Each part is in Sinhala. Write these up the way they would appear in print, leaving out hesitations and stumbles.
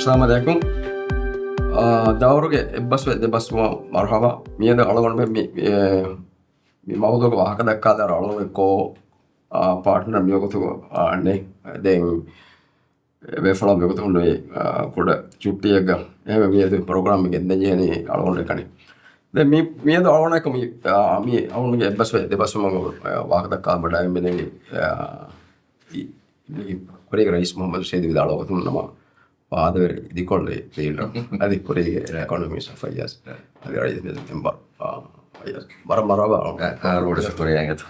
السلام عليكم. دورك بس مرحبا ميدا على موضوع وهكذا كذا على كو partner ميوكو أني دين بفلا ميوكو نوي كودا شوتيجا هم ميدا program ميدا جاني على كني ده ميدا على كم مي على بس ما وهكذا كذا بدأ ميدا كوريك رئيس محمد سيد بدال وقت نما هذا دي كله ديلا هذه كوريك economist فياس هذا رئيس ممبر فياس مرة روड كوريا gitu.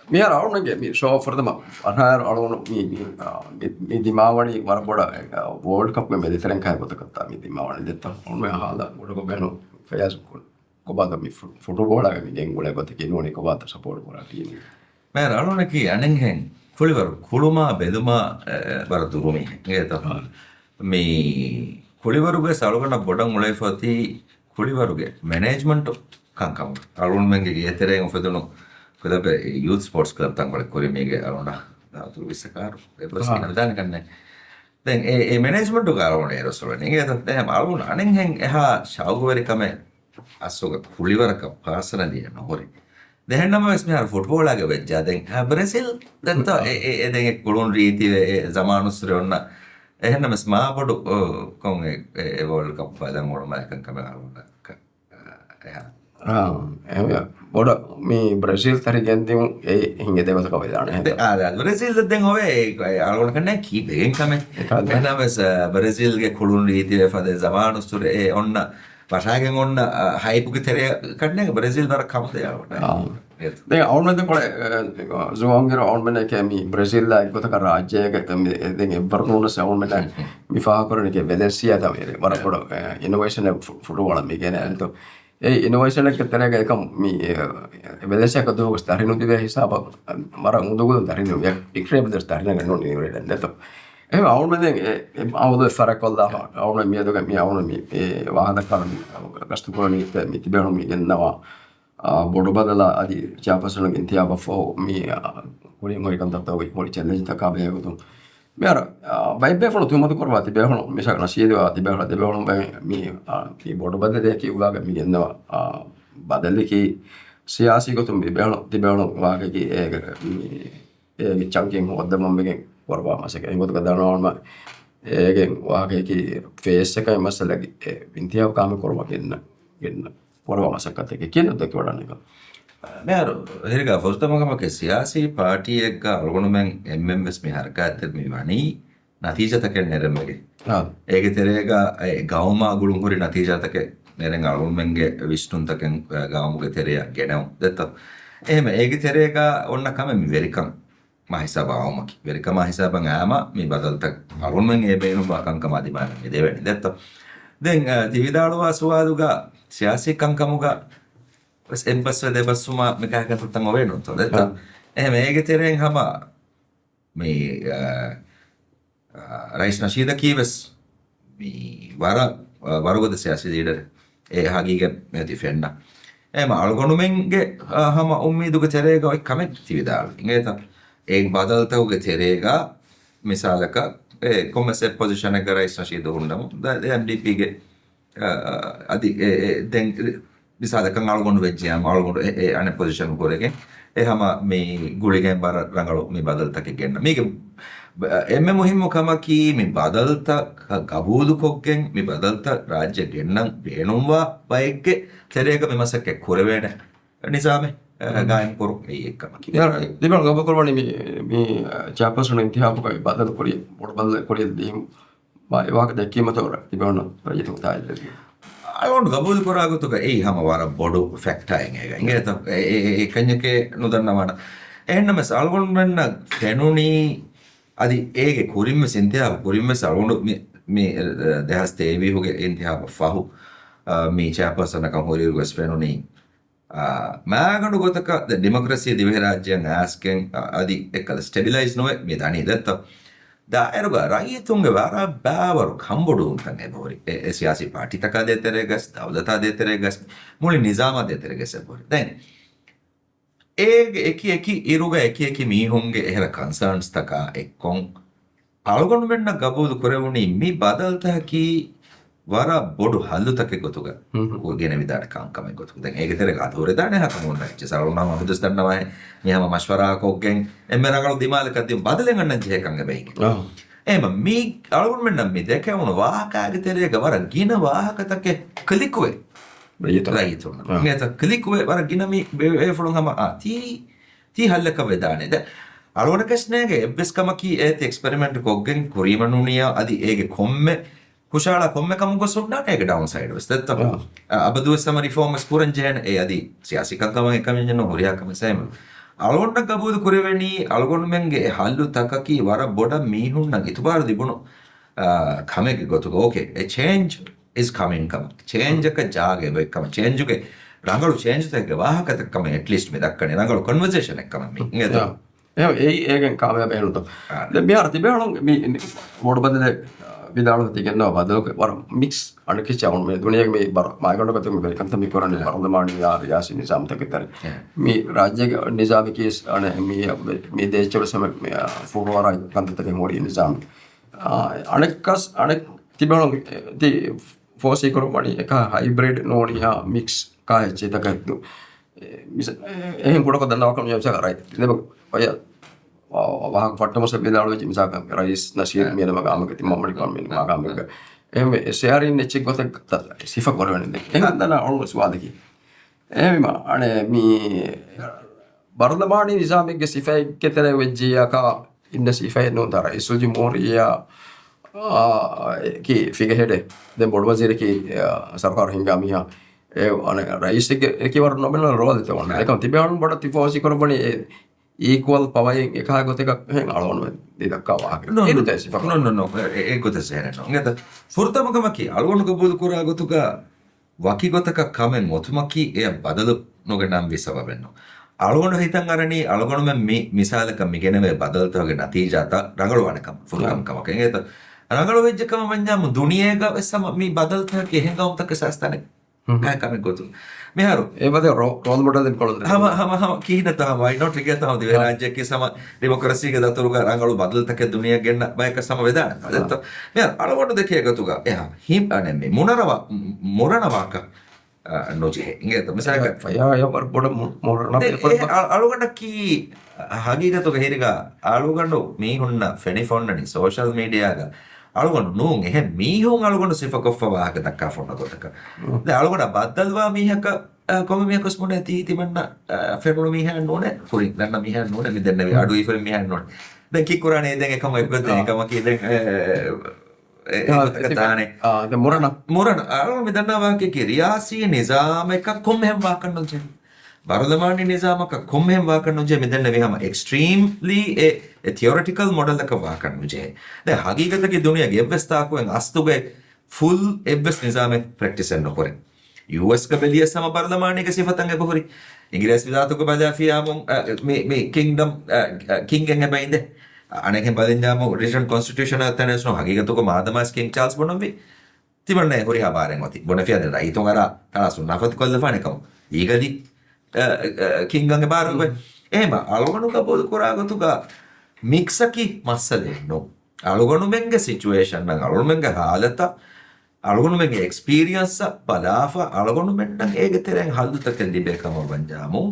مي أراون نجى مي شو فرد ما أنا أراون مي دماغني مرة بودا وورلد كاب में मेरे तरह का होता करता مي دماغني देता उनमें हाला बड़ा को बहनों फयाज को बाद में फुटबॉल आगे में गेम बोले बात कि इन्होंने को बात सपोर्ट करा टीम मैं रालों की अनंगें कुलीवर कुलुमा बेदुमा बरदुरुमी ये तो मी कुलीवरुगे सालोगना बोडंग मुले फती कुलीवरुगे मैनेजमेंट कांकाम रालों में के ये तेरे उफेदुनो कदा पे यूथ स्पोर्ट्स क्लब तंग बड़े कोरी में के रालोना तो विस्कार बस की नदान करने दें ए मैनेजमेंट तो कारों ने रसोल नहीं ये तो दें मालूम अनंगें यहाँ शाउगवेरी कमें असोगा कुलीवर का पासना दिया ना हो रही දෙහන්නම ස්මහර ෆුට්බෝල් ආගේ වෙච්චා දැන් බ්‍රසීල් දැන් තෝ ඒ දැන් ඒ කුළුන් රීති ජමානුස්තර ඔන්න එහෙන්නම ස්මාපඩු කොන් ඒ වර්ල්ඩ් කප් දැන් මොනම එකක් කමලා බොඩ මේ බ්‍රසීල් තරි ගෙන්දිමු ඒ හිඟේ දෙවස කව දාන බ්‍රසීල් දැන් හොවේ අලගොන කන්නේ කී බෙන් කම එහෙන්නම බ්‍රසීල්ගේ කුළුන් රීති ෆද ජමානුස්තර ඒ ඔන්න පශාගෙන් ඔන්න හයිපුගේ තෙරය කඩන බ්‍රසීල් වර කමද දැන් අවුරුද්දෙන් පොළ ජෝංගර අවුරුද්දෙන් කැමි බ්‍රසීල් ලා එකතක රාජ්‍යයක දැන් එවර්නෝන සවුන්මෙන් මිෆා කරන එක වෙලෙසියා තමයි වර පොළ ඉනෝවේෂන් ෆුටබෝල් මේ කියන්නේ අල්තෝ ඒ ඉනෝවේෂන් එක තරග එක මේ වෙලෙසියා කදෝ ස්ථාරිනු දිවේ හිසාබ මර මුදුගුදන් තරිනු යක් ඉක්‍රේබ දස් තරින ගන්නෝ නේ දැන් එහෙනම් අවුරුද්දෙන් අවුරුද්ද ෆරකල්ලා අවුරුද්ද මියදක මිය අවුරුද්ද මේ වාහන කරන ගස්තු කරන මේ තිබෙනු මේ ගෙන්නවා බොඩ බදලා අදි චාපසලගෙන් ඉන්තියාව ෆෝ මේ කොරියන් හොයි කන්තත්තා ඔයි පොලි චැලෙන්ජ් තක බයගතුම් මෙර බයිබේ ෆලෝ තුමතු කරවා තිබෙනු මිසක නසියදවා තිබෙනු මේ බොඩ බදලේ කිව්වාගේ මේ ගෙන්නවා බදලකි සියාසි ගතුම් තිබෙනු වාගේ ඒ චංකින් හොද්දම මෙගෙන් වරවා මාසක එංගොත කදානවම ඒගෙන් වාගේ ෆේස් එකයි මසලගේ ඉන්තියාව කාම කරවා ගෙන්න වරවා මාසක තක කියන දෙක වඩන එක නෑර හිරගා ෆොස්තමකමක සියාසී පාටි එක අලගොනමෙන් එම්එම්එස් මේ හරකාත් මේ වනි නතිජතක නෙරමගේ ඒකේ තෙරේග ගවම ගුළුන් හොරි නතිජතක නෙරෙන් අලගොනමෙන්ගේ විශ්නුන්තකෙන් ගවමුගේ තෙරේ ගෙනව දෙත එහෙම ඒකේ තෙරේග ඔන්න කම මේ වෙරිකම් මහිසාබාවමකි වෙරිකම හිසාබන් ආම මේ බදල්ත අලගොනමෙන් ඒ බේනු බාකංකම අදිමාන මේ දෙවෙනි දෙත දැන් දිවිදාලවා සුවාදුගා සියාසී කංකමුගා එම්බස් දෙබස්සුම මේකකට තුත්තන් ඔවෙනු තෝ දෙත එහෙම ඒකේ තෙරෙන් හැම මේ රයිස් නශීද කීවස් මේ වරගොද සියාසී දීඩර ඒ හගීගේ මේ ඩිෆෙන්ඩර් එහෙම අලගොනමෙන්ගේ හැම උම්මීදුගේ තෙරේග ඔයි කමෙක් දිවිදාල ඉංගේත एक बदलते हुए तेरेगा मिसाल का කොමසේ පොසිෂන් එක රයිස් නශීද හුන්නම MDP ගේ අදි දැන් මිසාලකන් අලගොන්න වෙච්චියම අලගොන්න ඒ අනේ පොසිෂන් කරගෙන එහෙම මේ ගුලිගෙන් බර රංගලු මේ බදල්තක ගෙන්න මේක එම්මෙ මුහිම්ම කමකි මේ බදල්ත ගබූදු කොක්ගෙන් මේ බදල්ත රාජ්‍ය ගෙන්නම් බේනුම්වා බයික්ගේ තෙරේක මෙමසක කොරවේන නිසාමේ गायन करो ये काम की यार दिबल गब करवानी मी चापसुन इंतिहाप का बदल कोरी बोड बदल कोरी दी वाक द कीमत और दिबल ये तो ताई ले අලොන් ගබුල් කරාගතුක ඒ හැම වාර බොඩු ෆැක්ටර් එක ඉංග්‍රීත ඒ කන්‍යකේ නොදන්නවන එහෙන්නම සල්ගොන් වෙන්න කෙනුනි අදි ඒගේ කුරිම්ම සින්තියා කුරිම්ම සල්ගොන් මේ දහස් තේවි හොගේ ඉන්තිහාප ෆහු මේ චාපසන කම් හොරිරු ගස්පෙනුනි මෑගඩු ගොතක ඩෙමොක්‍රසිය දිවහරාජ්‍යයන් ඇස්කෙන් අදි එක්කල ස්ටෙබිලයිස් නොවේ මේ දනී දත්ත දායරුග රයිතුන්ගේ වාර බෑවරු කම්බොඩු උන්තන් එබෝරි ඒ සියාසි පාටි තකා දෙතරේ ගස් දවදතා දෙතරේ ගස් මුලි නිසාම දෙතරේ ගස් එබෝරි දැන් ඒ එක ඉරුග එක මීහුන්ගේ එහෙර කන්සර්න්ස් තකා එක්කොන් algon menna gabudu korevuni mi badalta ki wara bodu hallu take gotuga gene vidana kankame gotuga den ege tere ga thore dane haka monna che saruna ma hudus danna wa mihama mashwara ko gen emmeragalu dimale kaddim badalen annan je kange bein ema mi algon menna mi deke uno wahaka ge tere ga wara gina wahaka take klikwe rayito ngeta klikwe wara gina mi e fulun hama ti hallaka vedane da algon kasnege ebbes kamaki et experiment koggen kurimanuniya adi ege komme කුශාලා කොම්මකම ගොසුන්නා ඒක ඩවුන් සයිඩ් වෙස් දත්තම අබදුව සම රිෆෝමස් පුරන් ජෙන ඒ අදි සියාසිකකම එකම යන හොරියාකම සෑම අලොන්න ගබුදු කුරෙවෙනි අලගොන් මෙන්ගේ හල්ලු තකකි වර බොඩ මීහුන්න ඉතුබාර දිබුණු කමෙක ගොතු ඕකේ a change is coming කම change එක ජාගේ වෙකම change එක රංගලු change එක වාහකතකම at least මේ දක්කනේ රංගලු conversation එකම මේ නේද ඒකෙන් කාමයා බේරුතෝ දැන් මෙහර තිබෙනවා මේ මොඩ බදලේ විදාලු තියනවා බදලක වර මික්ස් අනකිචවුන් මේ දුනියක මේ බර මායකට කතු මේ කන්ත මේ කරන්නේ පරදමාණි යාසි නිසාම තකතර මේ රාජ්‍ය නිසාම කේස් අනේ මේ දේශවල සම ෆෝරවරයි කන්ත තක මොරි නිසාම අනෙක්කස් අනෙක් තිබෙනවා ති ෆෝසි කරමණි එක හයිබ්‍රිඩ් නෝනියා මික්ස් කාය චේතකතු එහෙන් ගොඩක දන්නවා කම යම්ස කරයි ඉතින් ඔය වහක් පට්ටමස බෙදාලු වෙච්ච මිසක රයිස් නශීර් මියන මගාමක තින් මම්මඩි කම් මින මගාමක එහෙම ෂෙයාරින් නෙච්ච ගොත සිෆා කරවන්නේ එහෙන් දන ඔල්වස් වාදකි එහෙම අනේ මේ බර්ලමානි නිසාමෙක්ගේ සිෆයි කෙතර වෙජ්ජියක ඉන්න සිෆයි නොතර ඉසුජි මෝරියා කි ෆිගර් හෙඩ් දැන් බොඩ වසීර කි සරකාර හිඟාමියා ඒ අනේ රයිස් එක වර නොබෙන රෝල් දෙතවන්න ඒකම තිබෙවන්න බඩ තිෆෝසි කරබනේ equal පවයෙන් එකහ ගොත එකක් එහෙන් අලවන්න දෙදක්කා වාහක no ඒ ගොත සේරන ngeta furtamකමකි අලවන්න ගබුදු කුරා ගොතුක වකි ගොතක කමෙන් ඔතුමකි එය බදලු නොගනම් විසව වෙන්න අලවන්න හිතන් අරණි අලවන්න මෙ මිසාලක මිගෙනවේ බදල්තවගේ නතිජාත රංගලවණකම furtamකමක ngeta රංගල වෙජ්ජකම මඤ්ඤාම දුනියේක සම මේ බදල්තක එහෙන් ගවතක සස්තනේ काय कमी गोतु मेहारो ඒ වගේ රෝල් මොඩල් දෙන්න කොළොන්ද हम කීන තම වයි නොට් එක තම දිවේ රාජ්‍යකේ සම ඩෙමොක්‍රසියක දතුරුක රංගලු බදල්තක දුනිය ගෙන්න බයක සම වේදාන අදත් මෙහර අලවොඩ දෙකේ ගතුක එහා හිම් අනේ මේ මොරනවාක නොජේ ඉංගේ තම සාක යා යවර් බොඩ මොරන අලුගන්න කී හගීගතුක හේරිගා අලුගන්න මේ හොන්න ෆෙනි ෆොන්නනි සෝෂල් මීඩියාග අලුගොන්න නූන් එහෙ මීහුන් අලුගොන්න සිෆකොෆ්ෆ වාහක දක්කා ෆොන්න කොටක දැන් අලුගොන්න බද්දල්වා මීහක කොම මීහකස් මොන තීතිමන්න ෆෙරුණු මීහන් නෝනේ කුරින් දන්න මීහන් නෝනේ මිදෙන්න වේ අඩු ඉෆර් මීහන් නෝනේ දැන් කිකුරානේ දැන් එකම එක්කත් එකම කී දැන් ताने मुरन अरुण मिदन्ना वाक्य की रियासी निजाम का कुम्हेम वाकन्नु जे बारदमानी निजाम का कुम्हेम वाकन्नु जे मिदन्न वे हम एक्सट्रीमली ए थियोरेटिकल मॉडल का वाकन्नु जे दे हकीकत की दुनिया गे व्यवस्था को अस्तुगे फुल एब्बस निजाम प्रैक्टिस न करे यूएस का बेलिया सम बारदमानी के सिफतंगे बहुरी इंग्लिश विधातो को बजाफिया मे किंगडम किंग एंगे बाइंदे අනෙකෙන් බදින්දාම රිටන් කොන්ස්ටිටියුෂන් අතනස්නෝ හගීගතුක මාදමාස් කිං චාල්ස් බොනොම්බි තිබන්නේ හොරි හබාරෙන් ඔති බොනෆියද රයිතොන් අර තනසු නෆත් කොල්ලෆානෙකම ඊගදි කිංගන්ගේ බාරොබ එහෙම අලගොනුක බොල් කොරාගතුක මික්සකි මස්සලෙන්නෝ අලගොනුමෙන්ගේ සිචුේෂන් නම් අලගොනුමෙන්ගේ හාලත අලගොනුමෙන්ගේ එක්ස්පීරියන්ස් බලාෆ අලගොනුමෙන් නම් ඒගේ තරෙන් හල්දුතක ලිබේකම වංජාමු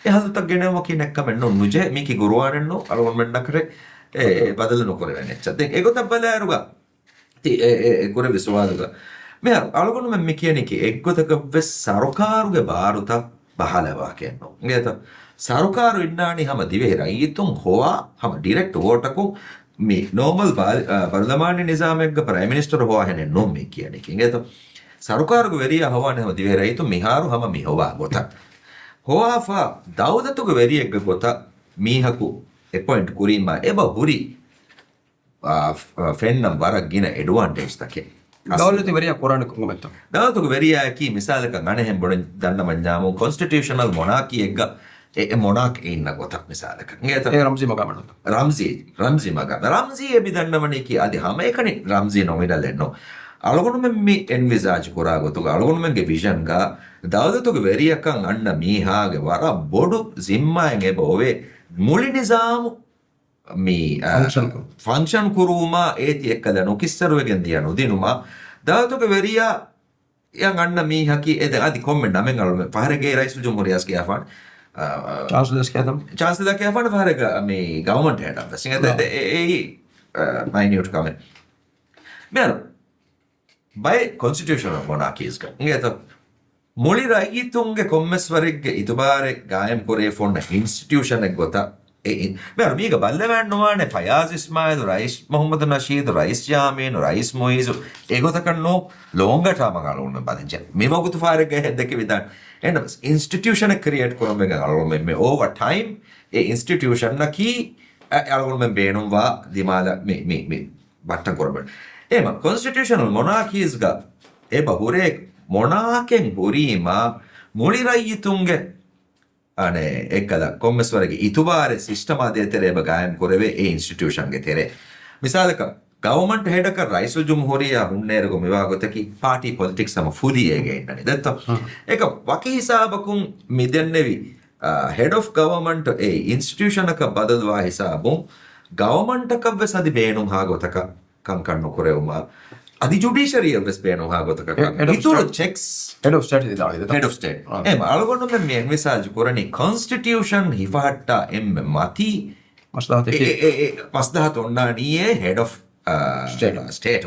ඒ හල්දුතක ගෙනව කිනෙක්කම නොනුජේ මිකි ගුරුවාරෙන්නෝ අලගොනුමෙන් නකරේ बदल नौकर रहने चाहते हैं एगो तब बदला रुगा ती एगोरे विश्वास रुगा मैं आलोगों में मिकियानी की एगो तक वे सारोकार के बाहर उता बहाले वाके नो ये तो सारोकार इन्नानी हम दिवे राई तुम हुआ हम डायरेक्ट वोट को मी नॉर्मल पार्लियामेंट निजाम एक प्राइम मिनिस्टर हुआ है ने नो मिकियानी की ये तो सारोकार को वेरिया हुआ ने हम दिवे राई तो मिहारो हम मी हुआ गोता हुआ फा दाऊद तो को वेरिया एक गोता मी हकु ए पॉइंट कुरीमा एबा हुरी फ्रेंड वरक गिन एडवांटेज तके दौलत वेरिया कुरान को मेतो दौलत वेरिया की मिसाल का गणे हम बड़ दन्न मंजामो कॉन्स्टिट्यूशनल मोनार्की एग ए मोनार्क इन गोता मिसाल का ngeto ए रमजी मगा मनो रमजी मगा रमजी ए बिदन्न मने की आदि हम एकनी रमजी नोमिनल एनो अलगोनु में मी एनविजाज कोरा गोतो अलगोनु में गे विजन गा दौलत वेरिया का अन्न मी हागे वरा बोडु जिम्मा एगे बोवे මුලි නිසාම function කුරුමා ඒති එක්කද නොකිස්සරුවගෙන් දියනු දිනුමා දාතුක වෙරියා yang anna mi haki ede adi comment namen alme paharege raisul jumhuriyas ke afan chancellors ke adam chancellor ke afan paharega me government head of singa de minute comment mero by constitutional monarchies ka ingeta moli raitunge kommeswarigge itubare gayam kore fonda institution ek gota mero miga ballevannuwane Fayaz Ismail Rais Muhammad Nasheed Rais Jamin Rais Moiz egotakanno longa term galunna badinja me wagutu farege heddeke vidan and institution create korombe galunna me over time a institution na ki algonme beenum wa dimala me batta korben ema constitutional monarchies ga e bahure monarchen burima mulirayitunge ane ekkada kommeswarage itubare system ade tereba gayam korave e institution ge tere misalaka government head ka raisul jumhuriya hunnergo mewa gotaki party politics sama fully ege innani detta eka waki hisabakun midennevi head of government e institution ka badalwa hisabun government ka vesadi beenum ha gotaka kankannu korevuma adi judiciary ves beenum ha gotaka ituru checks head of state idala head of state ema algonno me message korani constitution hifatta emme mati masdahat onnaniye head of state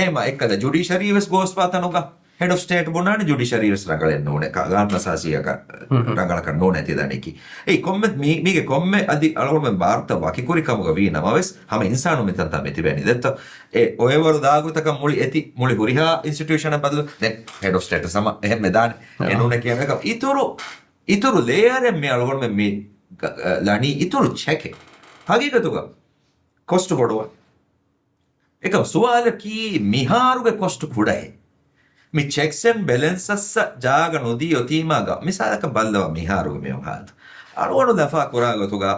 ema ekkada judiciary ves gos patanuga head of state bonani judiciary ves rangalenna one ganna sasiyaka rangalaka none tidaniki ei komme mige komme adi algonno bharata wakikuri kamuga veena ves hama insanu metanta metibeni detta e oyevaru daagutaka muli eti muli huriha institution badalu then head of state sama ehme dan enune kiyaka ituru layer me algonno me lani ituru check hagigatuga cost boduwa eka suwala ki miharuge cost kudaye mi checks and balances jaga nodi yotimaga misalaka ballava miharuge me hadu alwanu dafa koragatuga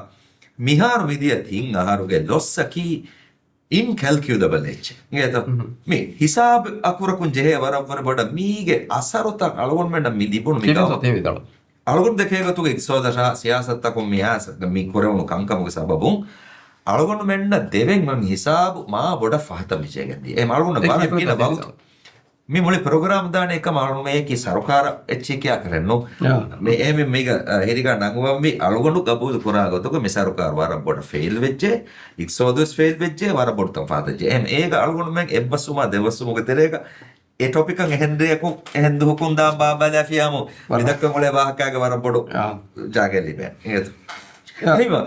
miharu vidiya thin aharuge lossaki incalculable eche ngeta me hisab akurakun jehe waravwar boda mige asarota algon menna mi dibunu mi vidala algon dekegatuga iksodasha siyasattakum mihas mi korevunu kankamuge sababun algon menna deven man hisab ma boda fahata mijegendi e algon bara kina bagutu mi muli program dane ekam algon me ki sarukara eche kya karenno me eme mega heriga nanguwam mi algonu gabudu koragatuga me sarukar wara boda fail vejje iksodus fail vejje wara boda fahata je em ega algon men ebbasuma devasuma terega e topic an ehendreku ehendu hukunda babala fiamu midakka mole wahakaga wara bodu jageli be eto hima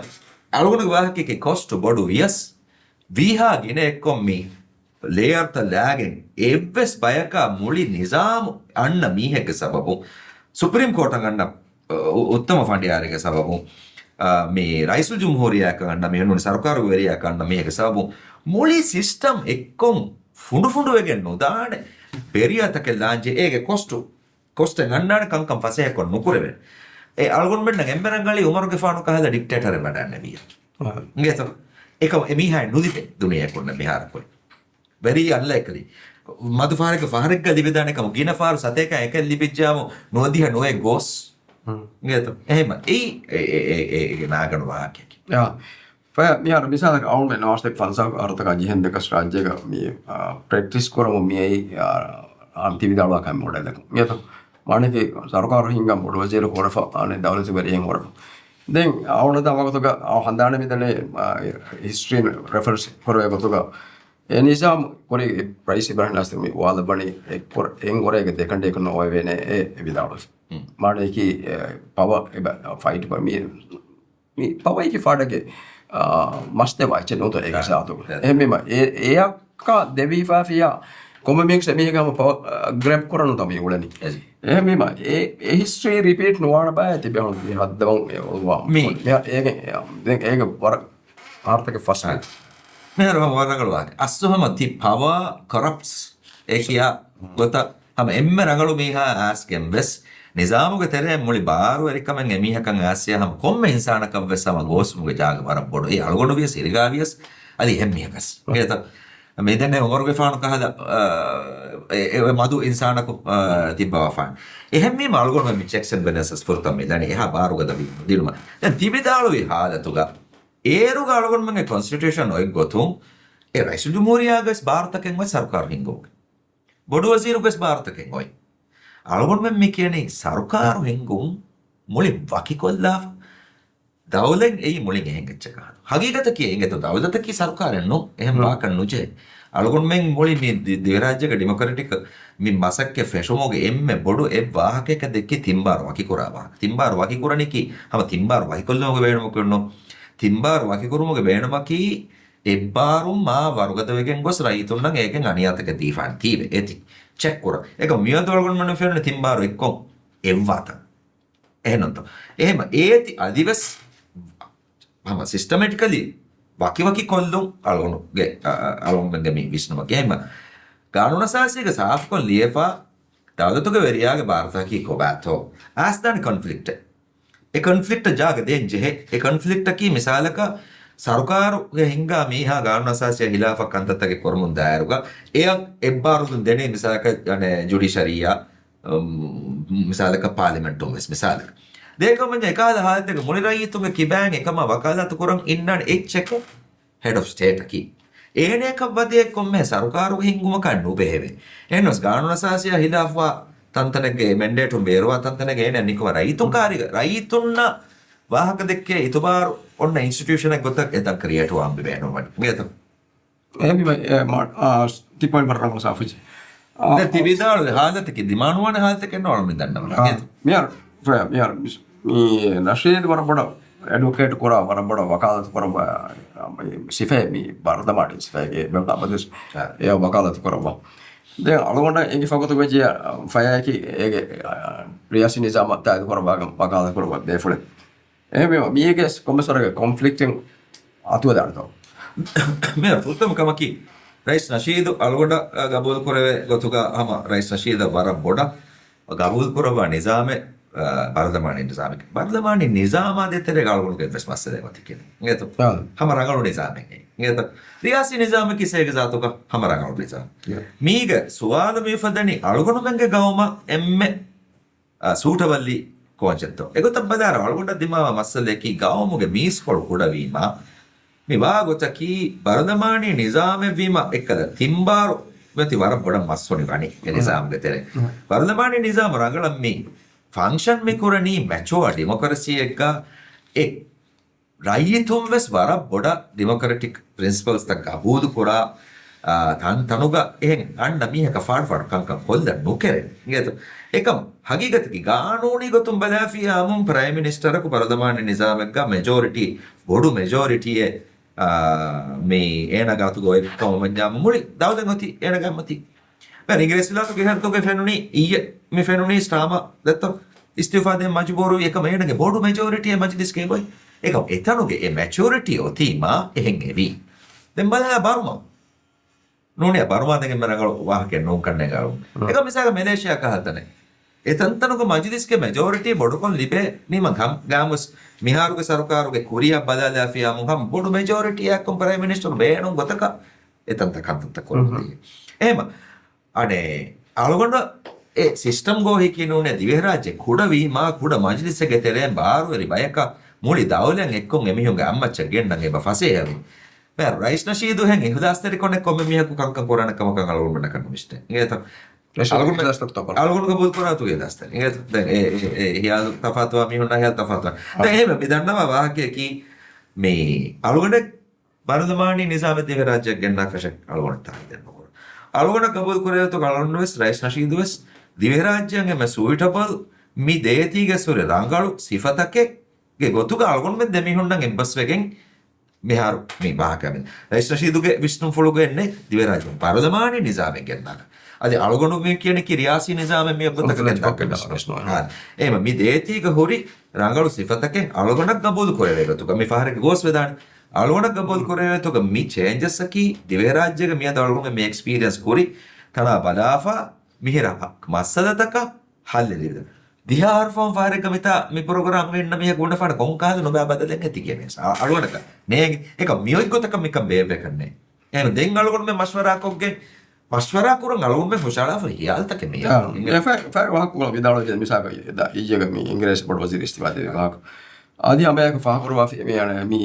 algonu wahake ke cost bodu yes viha gine ekkom mi layer ta lagen evves bayaka muli nizam anna miheke sababu supreme court anna uttama fandiyarege sababu me raisul jumhuriya ka anna me hennuni sarkaru veriya ka anna miheke sababu muli system ekkom fundu wegen nodane periyatake lanje ege cost ngannane kankam fase kon nukureve e algon menna emberangali umaruge faanu kahada dictator madanne biya ngeto ekam emiha nudite duniya konna bihar ko very unlikely madhufarika faharika libidane kam gina faru sateka ekel libijjamu nodiha noe gos ngeto ehma e naganu waake ja fa mi har misalaka aunme naastek fansa artaka jihen dekas rajyega mi practice koramu mi anti vidalwa kam model ek ngeto maneki sarkar hinga model zero korafa ane dawlatu beriyen korafa then aunada wagatuga handane midane history reference korwegatuga එනිසාම කොරේ ප්‍රයිස් ඉබරහනස්ත මේ වාල බණි එන් කොරේක දෙකන්ඩ එක නොය වෙන ඒ විදාවස් මාඩේකි පව ෆයිට් කර මේ පවයිකි ෆාඩගේ මස්තේ වාචේ නොත ඒක සාතු එහෙමම ඒක්කා දෙවිෆාෆියා කොමමික්ස් මේකම ග්‍රැබ් කරනු තමයි උලනි එහෙමම ඒ හිස්ටරි රිපීට් නොවන බය තිබෙනවා මේ හදවන් මේ ඒක වර ආර්ථික ෆස්ට් මෙහර වරංගලවාගේ අස්සුහම ති power corrupts ඒකියා ගොත හම එම්ම රංගලු මීහා ආස්කෙම් වෙස් නිසාමුගේ තෙරේ මුලි බාරු එරිකමෙන් එමීහකන් ආසියා හම කොම්ම ඉන්සානකම් වෙස් සම ගෝස්මුගේ ජාග වර බොඩ ඒ අලගොඩු වියස් ඉරිගාවියස් අලි එම්මීහකස් ඒත මේදන්නේ උමරුගේ ෆානු කහද ඒ මදු ඉන්සානකු තිබ්බවා ෆාන් එහෙම්මී මල්ගොඩු මි චෙක්ස් ඇන්ඩ් බැලන්සස් ෆොර්තම් මේදන්නේ එහා බාරුගද දිනුම දැන් තිබිදාලු හාදතුගා ඒරුග අලගොන්මගේ කොන්ස්ටිටියුෂන් ඔය ගොතුන් ඒ රයිස් ජුමූරියාගස් ಭಾರತකෙන් ඔය සරකාරු හිංගෝගේ බොඩු වසීරුගස් ಭಾರತකෙන් ඔය අලගොන්මෙන් මේ කියන්නේ සරකාරු හිංගුම් මුලින් වකිකොල්ලාව දවලෙන් ඒ මුලින් එහෙංගච්ච ගන්න හගීගත කිය එංගත දවලතකි සරකාරෙන්නු එහෙම වාකන් නුජේ අලගොන්මෙන් මුලින් මේ දිවරාජ්‍යක ඩෙමොක්‍රටික මේ මසක්කේ ෆෙෂොමෝගේ එම්මෙ බොඩු ඒ වාහකයක දෙකේ තිම්බාර වකිකුරාවා තිම්බාර වකිකුරණිකි හම තිම්බාර වකිකොල්ලෝගේ වේනම කරනෝ තිම්බාර වකිකුරුමගේ වේනමකි එබ්බාරුම් මා වර්ගතවගෙන් ගොස් රයිතුන්නම් ඒකෙන් අනියතක දීෆාන් තීවේ ඇති චෙක් කර ඒක මියදවල්ගොන් මන ෆෙරන තිම්බාර එක්කො එව්වාත එහෙනොත් එහෙම ඒති අදිවස් මම සිස්ටමැටිකලි වකි කොල්ලුම් අලගොනුගේ අලගොන්ගේ මේ විශ්නුමගේ එහෙම ගානුනසාසික සාෆ්කොන් ලියෆා දවදතුගේ වෙරියාගේ ಭಾರತකි කොබැතෝ ආස්දාන කොන්ෆ්ලික්ට් ඒ කොන්ෆ්ලික්ට් ಜಾಗ දෙන්ජෙ ඒ කොන්ෆ්ලික්ට් කි මිසාලක සරකාරුගේ හිංගා මීහා ගානුනසාසිය හිලාෆක් අන්තතගේ කොරමුන් දායරුගා එය එබ්බාරුදුන් දෙනේ මිසාලක යනේ ජුඩිෂරියා මිසාලක පාර්ලිමෙන්ටුම් මිසාලක දෙකමෙන් එකාද හාලතක මුනිරයිතුගේ කිබෑන් එකම වකාලත කරන් ඉන්නන් එච්චක හෙඩ් ඔෆ් ස්ටේට් කි ඒනේක වදේ කොම්මේ සරකාරුගේ හිංගුම කන්නු බෙහෙවේ එනොස් ගානුනසාසිය හිලාෆා තන්තනගේ මෙන්ඩේටුම් බේරුවා තන්තනගේ එන නිකව රයිතුන් කාරික රයිතුන්න වාහක දෙකේ ඉතුබාර ඔන්න ඉන්ස්ටිටියුෂන් එක ගොතක් එතක් ක්‍රියේට් වම් බේනෝ වඩ මේත එහෙම ටිපොයින් වරන සාෆිච් තිවිදාල හාදතක දිමානුවන හාදතක නෝල් මිදන්නවා මියර් මියර් මේ නශීද වරබඩ ඇඩ්වොකේට් කරා වරබඩ වකාලත් කරව සිෆේ මේ බර්දමාඩි සිෆේගේ බබදස් ඒ වකාලත් කරවා දැන් අලගොන්න ඒකි ෆකොතු වෙජිය ෆයයකි ඒගේ රියාසි නිසාම තාද කරවා වකාලත් කරවා දෙෆුල එහෙම මේකේ කොමසරගේ කොන්ෆ්ලික්ටින් අතුව දානවා මේ පුතම කමකි රයිස් නශීද අලගොඩ ගබුල් කරවේ ගොතුගා හම රයිස් නශීද වර බොඩ ගබුල් කරවා නිසාමේ බර්දමානි නිසාමක බර්දමානි නිසාමා දෙතරේ ගලගොනුගේ වෙස් මස්සදේ වති කියන නේද හම රගලු නිසාමෙන් නේද රියාසි නිසාම කිසේක සාතුක හම රගලු නිසාම මීග සුවාද මේෆදනි අලගොනුමෙන්ගේ ගවම එම්මෙ සූටවල්ලි කොන්චෙත්තෝ එගොත බදාර අලගොඩ දිමාව මස්සලේකි ගවමුගේ මීස් කොල් කුඩවීම මිවා ගොතකි බර්දමානි නිසාමෙ වීම එක්කද තිම්බාරු වෙති වර බොඩ මස්සොනි වනි නිසාමගේ තෙරේ බර්දමානි නිසාම රගලම් මේ ಫಂಕ್ಷನ್ ಮಿಕುರನಿ ಮೆಚೋವ ಡೆಮೊಕ್ರಸಿ ಎಗ್ಗ ಎ ರೈತುಂ ವೆಸ್ ವರ ಬೊಡ ಡೆಮೊಕ್ರೆಟಿಕ್ ಪ್ರಿನ್ಸಿಪಲ್ಸ್ ತಕ್ಕ ಅಬೂದು ಕೂಡ ತನುಗ ಏನ್ ಅಣ್ಣ ಮೀಹಕ ಫಾಡ್ ಕಂಕ ಹೊಲ್ದ ನುಕೆರೆ ಇಂಗೇತು ಏಕಂ ಹಗೀಗತಿಗೆ ಕಾನೂನಿ ಗೊತ್ತುಂ ಬದಾಫಿ ಆಮುಂ ಪ್ರೈಮ್ ಮಿನಿಸ್ಟರ್ ಕು ಬರದಮಾನಿ ನಿಜಾಮೆಗ್ಗ ಮೆಜಾರಿಟಿ ಬೊಡು ಮೆಜಾರಿಟಿಯೆ ಮೇ ಏನಗಾತು ಗೋ ಎಕ್ಕಮ ಮಂಜಾಮ ಮುಳಿ ದಾವದಂ ಗೊತ್ತಿ ಏನಗಮ್ಮತಿ इंग्रेसला तो कहर तो के फेनुनी ये मी फेनुनी स्टामा दत्त इस्तीफा दे मजबूर एक महीने के बोर्ड मेजॉरिटी है मजलिस के कोई एक एथानुगे ए मैच्योरिटी होती मा एंगेवी दೆಂಬಲ ಬಾರುಮ ನೋನೆ ಬಾರುಮ ದೆಂಗೆ ಮರಗಳು ವಾಹಕೆ ನೋ ಕಣ್ಣೆ ಗಾಳು एक मिसाल मलेशिया का हतने एतंतनुगे मजलिस के मेजॉरिटी बोर्ड लिबे निम गम गामुस मिहार के सरकार के कोरिया बदला फिया हम बोर्ड मेजॉरिटी या प्राइम मिनिस्टर बेनु गोतका एतंत कंत कोलती एम අනේ අලගොන්න ඒ සිස්ටම් ගෝහි කිනුනේ දිවහරාජ්‍ය කුඩවීම කුඩ මජ්ලිසගේ තෙරෙන් බාරුවරි බයක මුලි දවලෙන් එක්කොන් එමිහුගේ අම්මච්ච ගෙන්නන් එබ ෆසේ හැවි බෑ රයිස් නශීදු හෙන් ඉහදාස්තරි කොනේ කොම්ම මිහකු කංක කොරණ කම කං අලගොන්න කන්න මිස්ටේ ingeta අලගොන්න දස්තක් තපර අලගොන්න කබුල් කරා තුගේ දස්තර ingeta දැන් ඒ හියාදු තෆාතුවා මිහුන්නා හියා තෆාතුවා දැන් එහෙම බෙදන්නවා වාහකේ කි මේ අලගොන්න බර්දමානි නිසාම දිවහරාජ්‍ය ගෙන්නා කෂක් අලගොන්න තායි දෙන්න අලගොන කබුල් කරේ તો ගලොන්නස් රයිස් නශීදුස් දිවහරාජ්‍යංගේ ම සූවිටබල් මි දේතිගේ සුරේ රංගලු සිෆතකේ ගේ ගොතුග අලගොන් මෙ දෙමිහුන්නම් එම්බස් වෙගෙන් මිහාරු මේ වාහකමෙන් රයිස් නශීදුගේ විෂ්ණු ෆොලුගේ එන්නේ දිවහරාජ්‍යං පරදමානි නිසාමෙන් ගෙන්නක අද අලගොනු මේ කියන්නේ කිරියාසි නිසාමෙන් මේ ඔබතක ගෙන්නක හා එම මි දේතිගේ හොරි රංගලු සිෆතකේ අලගොනක් කබුල් කරේ ගොතුග මේ ෆාරක ගෝස් වෙදාන අලගොන කබුල් කරේ તો મી ચેન્ජස් की दिव्यराज्य के मिया दळगो में एक्सपीरियंस कोरी तना बदाफा मिहिरा मसदतक हल्लेलिद दिहार फॉर्म फारे कमिता मी प्रोग्राम वेन्न मिया गुंड फाड कोंकाद नो बा बदलें गति केने अळवणක ने एक मियोय गोतक मिक बेबे करने एन देंग अळगොන में मशवरा कोगे मशवरा करन अळगොන में खुशाला फरियाल तक में या फा वाक को विदालो के मिसा का इजेगा मी इंग्लिश बोर्ड वजीर इस्तीफा दे वाक Adi ameka fahakurwa fi mi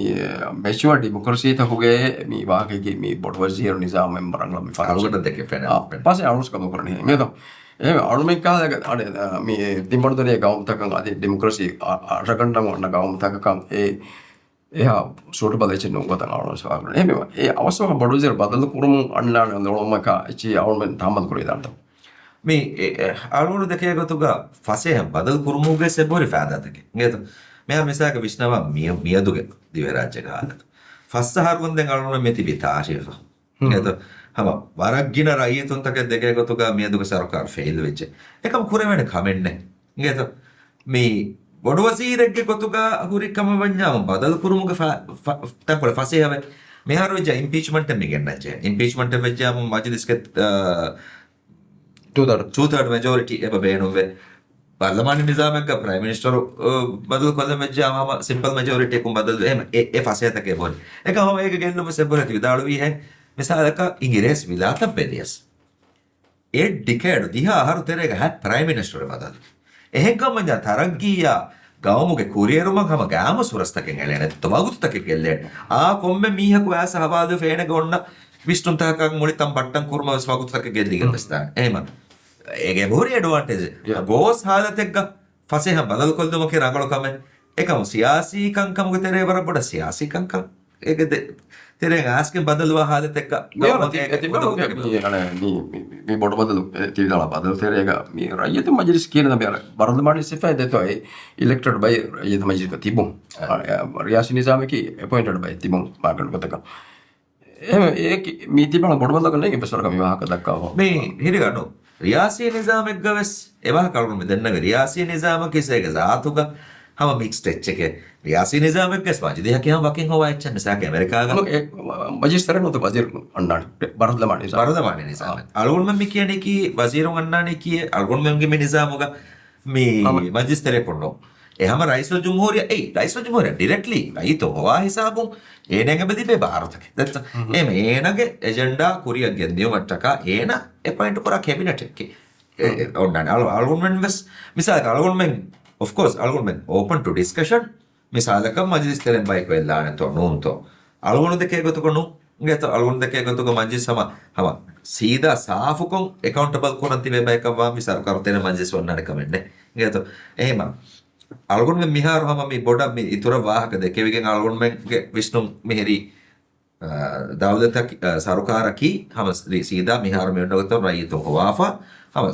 mature democracy takuge mi wahake mi board wazir nizam member angla mi fahakurwa. අලුගොඩ දෙකේ ෆෙන Pase arus kamu kurni ngedo. Arumen ka ade mi timor dole gaum takang ade democracy raganda na gaum takang එයා සෝට බලච්ච නොගතන් අවුස් වාගන එහෙම ඒ අවස්ථාව බඩුසිර බදල කුරුමු අන්නාන නෝමක ඉචි අවුමෙන් තමන් කුරේ දාන්න මේ අලුගොඩ දෙකේ ගතුගා ෆසේ බදල් කුරුමුගේ සෙබොරි ෆාදාතක නේද මෙයා මිසාක විශ්නවා මියදුගේ දිව රාජ්‍ය කාලත ෆස්ස හරුවෙන් අලුගොඩ මෙති විතාශේව නේද හම වරග්ගින රයිතුන් තක දෙකේ ගතුගා මියදුගේ සරකාර ෆේල් වෙච්ච එකම කුරේ වෙන කමෙන්නේ නේද මේ බොඩවසීරෙක්ගේ කොතුගා හුරිකම වඤ්ඤාම බදල් කුරුමුගේ තපල ෆසේ හැම මෙහාර වෙච්ච ඉම්පීච්මන්ට් එක ගෙන්නච්ච ඉම්පීච්මන්ට් එක වෙච්චාම මජ්ලිස්ගේ two-third majority එබ බේනුවේ පාර්ලිමානි නිසාමක ප්‍රයිම් මිනිස්ටර් බදල් කොල්ල වෙච්චාම සිම්පල් මැජොරිටි එකක් බදල් එහෙම ඒ ෆසේ තකේ බොනි එකම මේක ගෙන්නම සෙබරති විදාළු වී හැ මිසාලක ඉංග්‍රීස් විලාත පෙදියස් ඒ ඩිකේඩ් දිහා ආහාර තෙරේක හැ ප්‍රයිම් මිනිස්ටර් බදල් එහෙකම ඥා තරග්ගියා ගාමුගේ කුරියරුමක් හම ගාම සුරස්තකෙන් එලෙන තවගුත්තක කෙල්ලෙන් කොම්බೆ මීහකු ඇස හවාද ෆේන ගොන්න විස්තුන් තහකක් මුලිතම් බට්ටන් කුර්ම ස්වගුත්තක ගෙල්ලිගෙන බස්තාන එහෙම ඒගේ බොරි ඇඩ්වාන්ටේජ් ගෝස් හාලතෙක්ග ෆසේ හම් බදල් කොල්දමකේ රංගලකම එකම සියාසී කංකමක තෙරේ වර බොඩ සියාසී කංකම් ඒකද තෙරේ ආස්කෙන් බදල්වා හාලතෙක්ග mi board badalu tidala badal terega mi rayet majlis kina na biara barlamani sifa deto elected by rayet majlis ka tibum riyasi nizam ki appointed by tibum magan kotaka mi tibala board badalu ne besar ka mi waha ka dakka මේ හිරි ගන්නු රියාසී නිසාමෙක් ගවස් එවහ කරුණු මෙදන්නගේ රියාසී නිසාම කිසේක සාතුක හම මික්ස් ටෙච් එකේ රියාසී නිසාමෙක් ගස් වාජි දෙයක් කියම වකින් හොවා එච්ච මිසක ඇමරිකාග majlis tereno to wazir annani barlamani වරදමානි නිසාම අලුගොන් මෙ කියන්නේ කි වසීරුන් අන්නානි කි අලුගොන් මෙන්ගේ මේ නිසාමක මේ මජ්ලිස් තරේ කොන්නෝ එහම රයිසල් ජුම්හූරිය රයිසල් ජුම්හූරිය ඩිරෙක්ට්ලි රයිතෝ හොවා හිසාබුන් ඒනගේ බෙදිපේ ಭಾರತක දැත්ත එම ඒනගේ එජෙන්ඩා කුරියක් ගෙන්දියු මට්ටක ඒන එපොයින්ට් කරා කැබිනට් එකේ ඔන්නන අලුගොන් මෙන් වෙස් මිසාලක අලුගොන් මෙන් of course අලුගොන් මෙන් open to discussion මිසාලක මජ්ලිස් තරෙන් බයික් වෙලා නැතෝ නෝන්තෝ අලුගොන් දෙකේ ගතකොනු ගෙත අලුගොන් දෙකේ ගතක මජ්ලිස් හම සීදා සාෆුකොන් accountable කරන් තිබේ බයිකවා මි සරකාර තෙන මජ්ලිස් වන්නන කමෙන්නේ ගෙත එහෙම අලුගොන් මෙන් මිහාර හම මේ බොඩ මේ ඉතුර වාහක දෙකෙවිගෙන් අලුගොන් මෙන්ගේ විෂ්ණු මෙහෙරි දවදත සරකාරකි හම සීදා මිහාර මෙන්නගතෝ රයිතෝ හවාෆා හම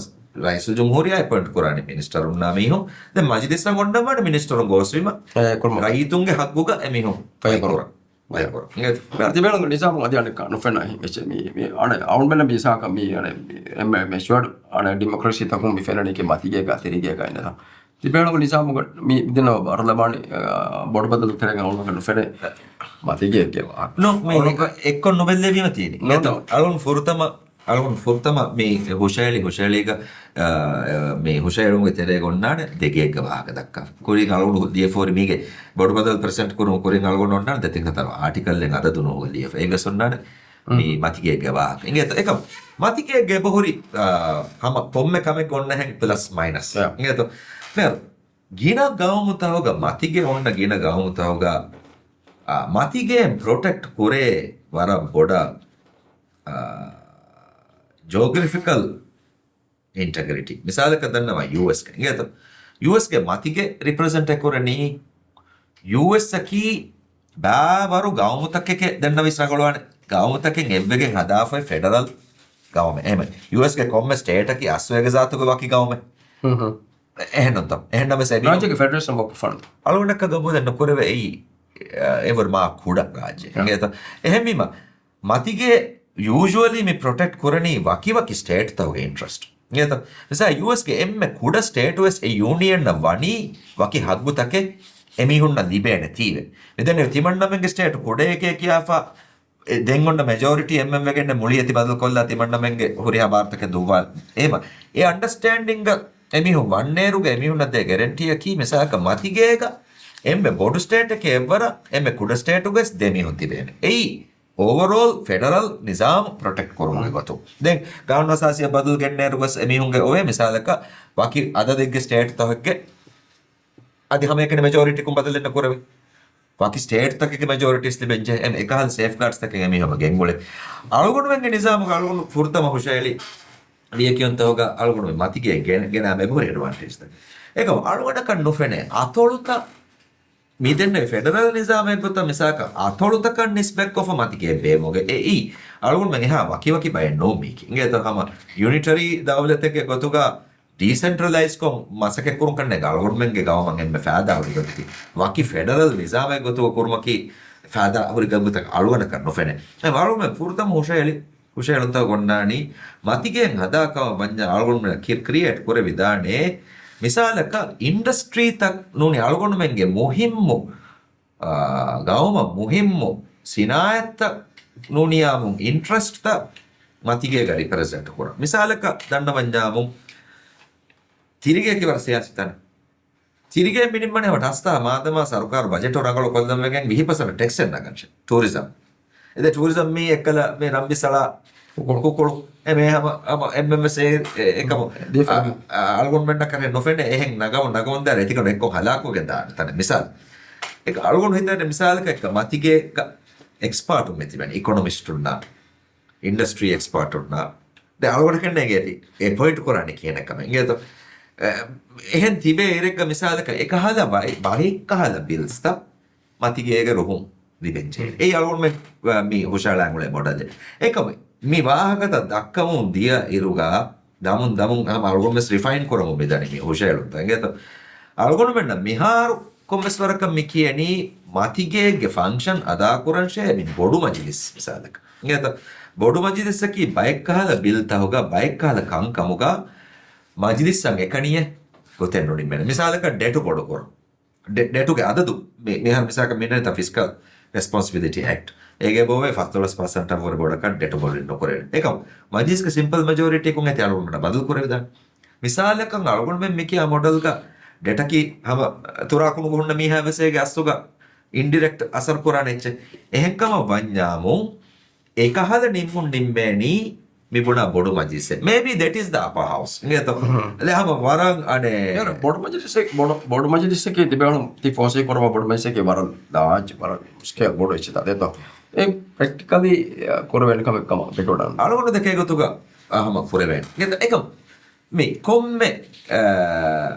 රයිසල් ජුම්හූරිය අපොයින්ට් කරානේ මිනිස්ටර් උන්නා මිහු දැන් මජ්ලිස් නම් ඔන්නමඩ minister ගෝස්විම රයිතුන්ගේ හක්ගුක එමිහු pay kora berarti belum nisa mau ada anak kanu fena mi ane awal mana bisa kami ane measured ane demokrasi takung mi fena ni ke mati ke teri ke ini lah di belum nisa mau mi dina barlaman board badal tereng awal kanu fena mati ke no me ekko nobel levi mati ni alun furtama මේ හුෂයිලික මේ හුෂයිරුන්ගේ තෙරේ ගොන්නානේ දෙකේක වාහක දක්කා කුරින් අලුණු දියෆෝරි මීගේ බොඩ බදල් ප්‍රසන්ට් කරුණු කුරින් අලුණු ඔන්නානේ දෙතින් හතර ආටිකල් එකෙන් අද දුනෝ ගලිය ඒක සොන්නානේ මේ මතිගේ වාහක ඉංගෙත එක මතිගේ බොහොරි හම පොම්මෙ කමෙ ගොන්න හැන් ප්ලස් මයිනස් ඉංගෙත මේ ගින ගවමුතාවග මතිගේ ඔන්න ගින ගවමුතාවග මතිගේ ප්‍රොටෙක්ට් කුරේ වර බොඩ geographical integrity මිසාලක දන්නවා US එක. ඉතින් US ගේ මතිගේ රිප්‍රසන්ට් කරන්නේ US කී බාවරු ගාමුතකක දන්න විශ්රගලවන ගාමුතකෙන් එබ්බගෙන් හදාෆයි ෆෙඩරල් ගවම එහෙම US ගේ කොම්ම ස්ටේට් එකේ අස්වැග ජාතක වකි ගවම එහෙනම් සෙබි රාජ්‍යක ෆෙඩරේෂන් ඔෆ් ෆන්ඩ් අලුණක ගොබ දන්න කරවේ එවර් මා කුඩක් රාජ්‍ය. ඉතින් එහෙමම මතිගේ usually me protect kurani waki state tawge interest ngeta misa US ge emme kuda state wes e union na wani waki haggu take emi hunna libene thive medene timanna menge state kuda eke kiyafa dengonna majority mm wegenne muliyati badal kolla timanna menge huriya bhartake duwal ema e understanding emi hun wanneruge emi hunna de guarantee ki misa ka matigega emme bodu state ke evara emme kuda state uges demi hun tibene ei overall federal nizam protect korunge gotu den gaunna sasiya badal genneru gos emihunge owe misalaka waki ada degge state tahegge అది హమేకని మెజారిటీ కు బదలెన్న కొరవి ಬಾಕಿ ಸ್ಟೇಟ್ ತಕ್ಕೆ ಮೆಜಾರಿಟೀಸ್ ಬೆಂಚೆ ಏಕಾದ ಸೇಫ್ ಗಾರ್ಡ್ಸ್ ತಕ್ಕೆ ಮಿ ಹೋಗ ಹೆಂಗುಳೆ ಅಳ್ಗೊಂಡು ವೆಂಗೆ ನಿಜಾಮ ಅಳ್ಗೊಂಡು ಫುರ್ತಮ ಹುಷಾಲಿ ವಿಯಕ್ಕೆ ಅಂತ ಹೋಗ ಅಳ್ಗೊಂಡು ಮತಿಗೆ ಗೆನ ಮೆಮೊರಿ ಅಡ್ವಾಂಟೇಜ್ ಏಕ ಅಳ್ಗೊಂಡ ಕಣ್ಣು ಫೆಣೆ ಅಥೋಳುತ ಮಿದೆನ್ನೆ ಫೆಡರಲ್ ನಿಜಾಮ ಗೊತ್ತ ಮಿಸಾಕ ಅಥೋಳುತ ಕಣ್ಣು ನಿಸ್ಬೇಕು ಫ ಮತಿಗೆ ಬೇಮೋಗೆ ಈ ಅಳ್ಗೊಂಡು ಮೆಂಗೆ ಹಾ ವಕಿ ವಕಿ ಬಯ ನೋ ಮೀಕಿ ಹಿಂಗೆ ಹಮ ಯೂನಿಟರಿ ದೌಲತೆಗೆ ಗೊತ್ತುಗ ಡಿಸೆಂಟ್ರಲೈಸ್ ಕೊ ಮಸಕೆ ಕುರುಂ ಕಣ್ಣೆ ಅಳ್ಗೊಂಡ್ಮೆಂಗೆ ಗವಮಂಗ್ ಎಮ್ಮೆ ಫ್ಯಾದ ಅವ್ರಿಗೆ ಗೊತ್ತಿ ವಾಕಿ ಫೆಡರಲ್ ನಿಜಾಮೆ ಗೊತ್ತು ಕುರ್ಮಕಿ ಫ್ಯಾದ ಅವ್ರಿಗೆ ಗೊತ್ತ ಅಳುವನ ಕಣ್ಣು ಫೆನೆ ಅಳುಮೆ ಪೂರ್ತಮ ಹುಷ ಹೇಳುತ್ತ ಗೊಂಡಾಣಿ ಮತಿಗೆ ಹದಾಕ ಬಂಜ ಅಳ್ಗೊಂಡ್ಮೆ ಕ್ರಿಯೇಟ್ ಕೊರೆ ವಿಧಾನೆ ಮಿಸಾಲಕ ಇಂಡಸ್ಟ್ರಿ ತಕ್ ನೂನಿ ಅಳ್ಗೊಂಡ್ಮೆಂಗೆ ಮುಹಿಮ್ಮು ಗವಮ ಮುಹಿಮ್ಮು ಸಿನಾಯತ್ತ ನೂನಿಯಾಮು ಇಂಟ್ರೆಸ್ಟ್ ತ ಮತಿಗೆ ರಿಪ್ರೆಸೆಂಟ್ ಕೊರ ಮಿಸಾಲಕ ದಂಡ ಬಂಜಾಮು ತಿರಿಗೆಗೆ ಸಿಯಾಸಿತಾನೆ ತಿರಿಗೆ ಮಿನಿಮನೆ ಅವಟ ಹಸ್ತ ಮಾದಮ ಸರ್ಕಾರ ಬಜೆಟ್ ರಂಗಳು ಕೊಲ್ಲಂಗೆ ವಿಹಿಪಸನ ಟೆಕ್ಸ್ ಎನ್ನಗಂಶ ಟೂರಿಸಂ ಇದೆ ಟೂರಿಸಂ ಮೀ ಎಕ್ಕಲ ಮೇ ರಂಬಿಸಳ ಕುಕ್ಕುಳು ಮೇ ಎಮ್ಎಂಎಸ್ ಏಕಮ ಅಳ್ಗೊಂಡ್ಮೆಂಡ ಕರೆ ನೊಫೆಂಡೆ ಹೆಂಗ್ ನಗವಂದ ರೆತಿಕೊಂಡು ಎಕ್ಕೋ ಹಲಾಕುಗೆ ತಾನೆ ಮಿಸಾಲ್ ಏಕ ಅಳ್ಗೊಂಡು ಹಿಂದೆ ಮಿಸಾಲ್ಕ ಎಕ್ಕ ಮತಿಗೆ ಎಕ್ಸ್ಪರ್ಟ್ ಮೆತ್ತಿಬೇನೆ ಇಕೊನಮಿಸ್ಟ್ ಉಣ್ಣ ಇಂಡಸ್ಟ್ರಿ ಎಕ್ಸ್ಪರ್ಟ್ ಉಣ್ಣ ಅಳ್ಗೊಂಡ್ಕಂಡೆ ಹೇಗೆ ಎ ಪಾಯಿಂಟ್ ಕೊರಾಣಿ ಏನಕ್ಕ ಹೆಂಗೆ එහෙන් තිබේ ඒරෙක්ග මිසාලක එකහල බහික්කහල බිල්ස්ත මතිගේග රුහුම් දිබෙන්චේ ඒ අලුන්ම මේ හුෂාලාංගුලේ මොඩද එකම මේ වාහකත දක්කමු දිය ඉරුගා දමුන් අලුන්ම රිෆයින් කරමු බෙදන්නේ මේ හුෂාලුන්ත එංගේත අලුගොන මෙන්න මිහාරු කොම්මස්වරක මිකියනි මතිගේගේ ෆන්ක්ෂන් අදා කරන්ෂේ මේ බොඩු මජ්ලිස් මිසාලක එංගේත බොඩු මජ්ලිස්සකි බයික්කහල බිල් තහුගා බයික්කහල කංකමුගා මජිලිස් සං එකනිය ගොතෙන් නොඩින් මෙන්න මිසාලක ඩෙටු පොඩු කර ඩෙටුගේ අදදු මෙහර මිසාක මිනත ෆිස්කල් රෙස්පොන්සිබිලිටි ඇක්ට් ඒගේ බෝවේ 40% වර බොඩක ඩෙටු බොඩින් නොකරේ එකම මජිස්ක සිම්පල් මැජොරිටි කුන් ඇති අලුන්ට බදල් කරේ දා මිසාලක අලුන් මෙන් මිකියා මොඩල්ක ඩෙටකි හම තුරාකුණු ගොන්න මීහවසේගේ අස්සුග indirect Asad කුරානෙච්ච එහෙන්කම වඤ්ඤාමු එකහල නිම්මුන් නිම්බේනි මිබුණා බොඩු මජිස්සේ maybe that is the upper house නේද ලෙහම වරන් අනේ यार बोर्ड मजलिस के दिबेण ती फोसे करवा बोर्ड में से के वरन दाज पर उसके बोर्ड इच्छा दे तो ए प्रैक्टिकली करवेन कम बेटोडन අලුගොන දෙකේ ගතුග අහම ෆුරෙවෙන් නේද එකම මේ කොම්මේ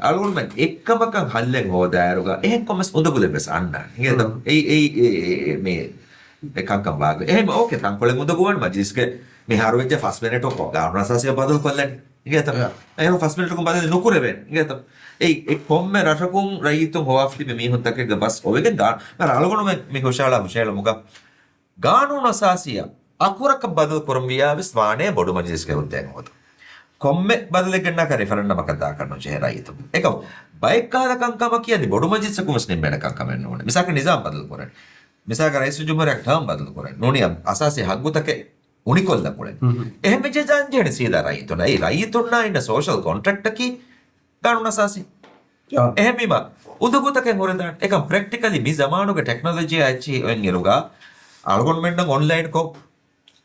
අලුගොන මෙන් එක්කමකන් හල්ලෙන් හොදාරුග එහෙන් කොමස් උඳගුලෙ බස් අන්න නේද ඒ මේ එකක්කම් වාග එහෙම ඕකේ තංකොලෙ උඳගුවන් මජලිස්ගේ මේ හරුවෙච්ච ෆස් මිනිට් ඔක්කො ගාන රසසිය බදල් කොල්ලන්නේ ඉගත එහෙනම් ෆස් මිනිට් කොම් බදල් නොකරවෙන් ඉගත ඒ කොම්මේ රටකුම් රයිතුම් හොවාෆ්ලි මේ හොන්තකේ ගබස් ඔවෙගෙන් ගාන මර අලගොන මේ හොෂාලා මුග ගානු රසසිය අකුරක බදල් කරම් වියාවිස් වානේ බොඩු මජලිස්ගේ උද්දෙන් හොත කොම්මේ බදල් ගන්න කර රිෆරන්ඩම් එකක් දා කරනවා ජේ රයිතුම් එකම බයික් කාලකම් කියන්නේ බොඩු මජලිස් කුමස් නිම්බෙනකම් කමන්න ඕනේ මිසක නිසාම් බදල් කරන්නේ මිසක රයිස් ජුමරක් ටර්ම් බදල් කරන්නේ නෝනියම් අසාසි හග්ගුතකේ උනිකොල්ල කුලේ එහෙම ජංජන සීලා රයිතුන ඒ රයිතුන්නා ඉන්න සෝෂල් කොන්ට්‍රැක්ට් එකි ගානුන අසාසි එහෙමම උදගුතකේ හොරෙන්ද එකම් ප්‍රැක්ටිකලි මේ ජමානුගේ ටෙක්නොලොජි ඇචි වෙන් ඉරුගා අල්ගොන්මෙන්ඩ් ඔන්ලයින් කො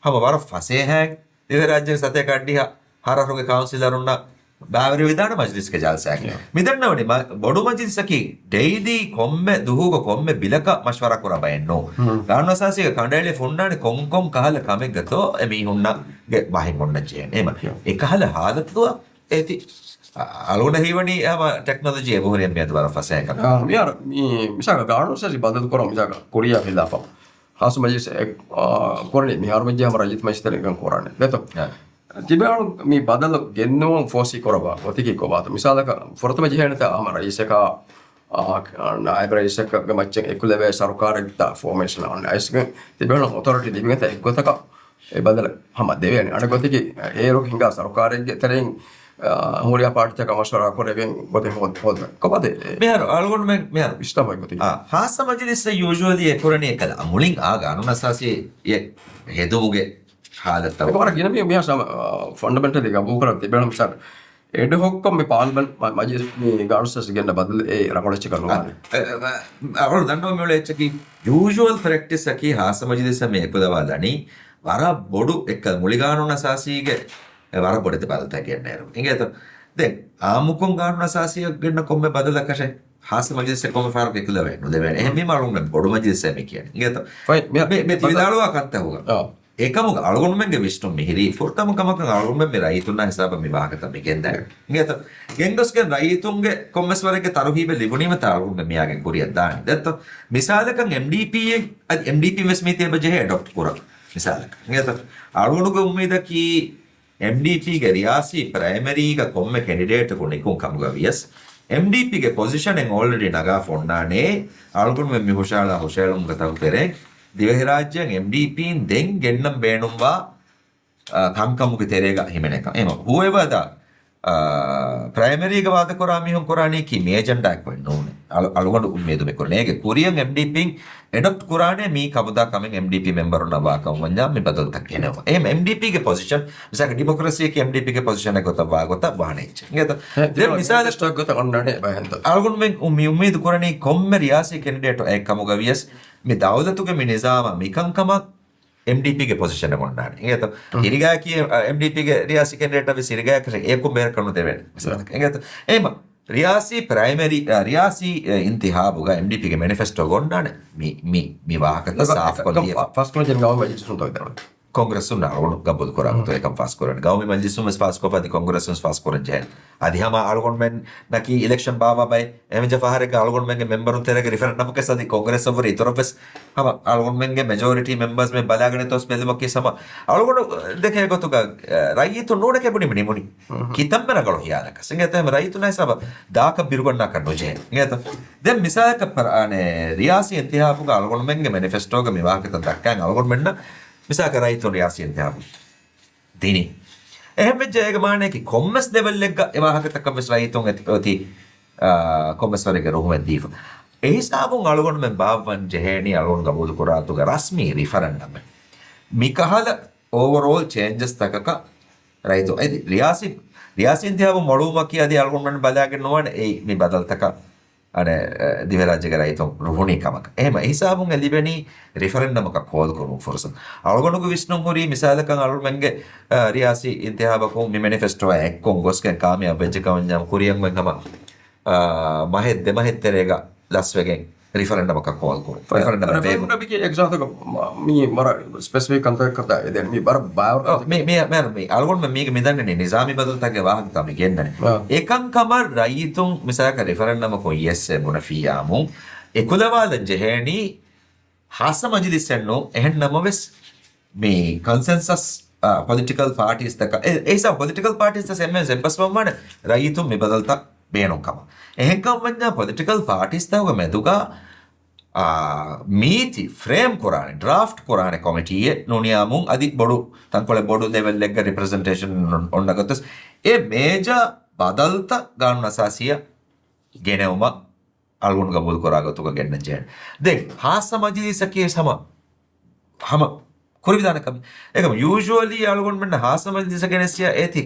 හම වර ෆසේ හැක් ඉව රාජ්‍ය සතේ කඩ්ඩියා හරරුගේ කවුන්සිලරුන්නා බාවරි විදාන මජ්ලිස්ගේ ජල්සයක් මිදන්නවනේ බොඩු මජ්ලිසකි ඩෙයිදී කොම්මෙ දුහුග කොම්මෙ බිලක මෂවර කර බයන්නෝ ගානසාසික කණ්ඩායලේ ෆොන්නානේ කොම් කහල කමෙක් ගතෝ එමි හුන්නා ගේ බහින් මොන්න ජේන එම එකහල හාදතුව ඒති අලුණ හිවණි යම ටෙක්නොලොජි එබොහරියම් මෙද වර ෆසය කරන यार मिसाल गानोसासी बदल करो मिसाल कोरिया खिलाफ खास मजलिस कोरने मिहार में हमारा जित मस्तर गन कोराने ले तो තිබෙන මේ බදල ගෙන්නුම් ෆෝසි කරවා ඔතිකි කොබාත මිසාලක ෆොරතම ජීහෙනත අමර ඉසක नायब रईसक मच्चे एकुलेवे सरकार ता फॉर्मेशन ऑन आइसक तिबेन अथॉरिटी दिबिगत एगोतक ए बदल हम देवेन अडगोतिकी ए रोक हिंगा सरकार गे तरें हुरिया पार्टी का मशवरा करेवेन गोते होद कबादे मेहर अलगोन में मेहर इष्टा भाई गोतिकी हां समझलिस यूजुअली एकोरने कल मुलिंग आगा अनुनसासी ये हेदुगे हालत एक बार गिना भी मिया फंडामेंटल दिगा बुकरा तिबेन मिसाल एड होक्कम में पार्लिमेंट मजलिस में गार्डस ගෙන්න බදල ඒ රකොලච්ච කරනවා අවුල් දන්නව මේ වෙලෙච්චකි යූජුවල් ප්‍රැක්ටිස් එකි හාස මජලිස් මේ එපදවාදනි වර බොඩු එක මුලිගානුන සාසීගේ වර බොඩේ බදලත කියන්නේ නේරු ඉංගෙත දැන් ආමුකොන් ගානුන සාසිය ගෙන්න කොම්මේ බදල කෂේ හාස මජලිස් එක කොහොම ෆාරක් එකල වෙන්නේ නොදෙවෙන්නේ එහෙම මේ මාළුන් බොඩු මජලිස් එක කියන්නේ ඉතින් Fine. මේ තිවිදාලුවා කත්තහුවා Oh. ඒකම අලගොන්මෙන්ගේ විශ්ණු මිහිරි ෆොර්තම කමක අලගොන්මෙන් මේ රයිතුන්නා හිසාබ මිවාහකත මෙකෙන්ද ඉතින් ගෙන්ගස්ගේ රයිතුන්ගේ කොම්මස්වරගේ තරුහිබ ලිබුණීම තාලුන්ගේ මියාගෙන් කුරියක් දාන්නේ දැත්ත මිසාලකන් MDP MDP මෙස්මිතිය බජේ ඇඩොප්ට් කරා මිසාලක ඉතින් අලගොන්ගේ උම්මේදකි MDP ගේ රියාසි ප්‍රයිමරි ක කොම්ම කැන්ඩිඩේට් කොනිකුන් කමුගවියස් MDP ගේ පොසිෂන් එක ඔල්රෙඩි නගා ෆොන්නානේ අලගොන්මෙන් මිහුෂාලා හොෂාලුම් ගතම් පෙරේ දිවහි රාජ්‍යයෙන් MDPන් දෙන් ගෙන්නම් බේනුම්වා කංකමුක තෙරේග හිමෙන එක එම whoever the primary එක වාද කරා මිහුන් කරානේ කි මේ එජෙන්ඩා එක වෙන්න ඕනේ අලුගඩ උම්මේදු මේ කරන්නේ ඒක කුරියන් MDPන් එඩොප්ට් කරානේ මේ කවදා කමෙන් MDP member නබා කවන්ජා මේ බදල් තක් එනවා එම් MDP ගේ පොසිෂන් මිසක ඩෙමොක්‍රසි එක MDP ගේ පොසිෂන් එක ගොත වාගොත වහනෙච්ච නේද දැන් මිසාල ස්ටොක් ගත ඔන්නනේ බයන්ත. අලුගඩ මෙන් උම්මේදු කරන්නේ කොම්ම රියාසි කැන්ඩිඩේට් එක කමුගවියස් මේ දවදතුගේ මේ නිසාම මිකංකමක් MDP ගේ පොසිෂන් එක ගොන්නානේ ඒත ඉරිගා කිය MDP ගේ රියාසි කැන්ඩිඩේට් අපි සිරිගා කරේ ඒකු බේර කරනු දෙවෙන්නේ ඒත එම රියාසි ප්‍රයිමරි රියාසි ඉන්තිහාබුගා MDP ගේ මැනිෆෙස්ටෝ ගොන්නානේ මේ වාහකත සාෆ් කොලිය First one ජන ගාව මජලිස් උන්ට විතරයි. Kongresun na algon gabol korang to ekam fast koran gawmi majlisum mas fast kopa di kongresun fast koran jen adi hama algon men naki election baba bay emeja fahare ga algon men ge member un terege referendum ke sadi congress over itorofes hama algon men ge majority members me balagane tos belmo ke sama algon dekhe gotu ga rayitu node ke buni muni kitam mena galo hiala ka singe tem rayitu na saba daaka birgonna kanno jen ngeta den misal ka par ane riyasi intihabu ga algon men ge manifesto ga miwah ke takkan algon men na මිසාක රයිතුන් රියාසියෙන් තියාපු දිනි එහෙම ජයග මානේ කි කොම්මස් ලෙවල් එක එවාහකතක වෙස් රයිතුන් ඇති කොම්මස් වරක රොහුම දීප ඒ හිසාබුන් අලගොන් මෙන් බාවන් ජෙහෙනි අලගොන් ගබුල් කරාතු ಗ රස්මි රිෆරන්ඩම් මිකහල ඕවරෝල් චේන්ජස් තකක රයිතු රියාසින් තියාපු මොළුම කියදී අලගොන් මෙන් බලාගෙන නොවන ඒ මේ බදල් තක අනේ දිවරාජ්‍යක රයිතුන් රුහුණී කමක එහෙම හිසාබුන් එලිබෙනි රිෆරන්ඩම් එක කෝල් කරු ෆොරසන් අලගොනුග විශ්නුන් හොරි මිසාලකන් අලුමෙන්ගේ රියාසි ඉන්තිහාබකෝ මි මැනිෆෙස්ටෝ එක්කොන් ගොස්කන් කාමියා වෙජකවන්ජම් කුරියන් වෙන් හම මහෙත් දෙමහෙත්තරේග ලස්වෙගෙන් රිෆරන්ඩම් එක කෝල් කරු රිෆරන්ඩම් Referendum biki exact mi mara specific contact කරලා එදෙන මේ බර බාර මේ අලගොන් මේක මෙදන්නේ නිසාමි බදල්තගේ වාහක තමයි ගෙන්නනේ ඒකන් කම රයිතුන් මිසාක රිෆරන්ඩම් කෝ yes මොනෆියාමු එකුලවාද ජෙහෙනි හාස මජලිසෙන්නෝ එහෙන්නම වෙස් මේ consensus political parties තක ඒසා political parties තස එම්මෙන් සෙම්පස්වම්මන රයිතුන් මේ බදල්ත බේනොකම එහෙන්කම් වන්නා political parties තවග මෙදුගා මීති ෆ්‍රේම් කොරානේ ඩ්‍රාෆ්ට් කොරානේ කොමිටියේ නොනියාමුන් අදි බොඩු තන්කොල බොඩු ලෙවල් එක රිප්‍රසන්ටේෂන් ඔන්නගතස් ඒ මේජර් බදල්ත ගානු අසාසිය ගෙනවම අල්ගොන් ගබුල් කොරාගතුක ගෙන්න ජෙන් දෙන් හාස මජලිසකේ සම හම කුරිවිදානකම ඒකම යූජුවලි අල්ගොන් මෙන්න හාස මජලිස ගෙනසිය ඒති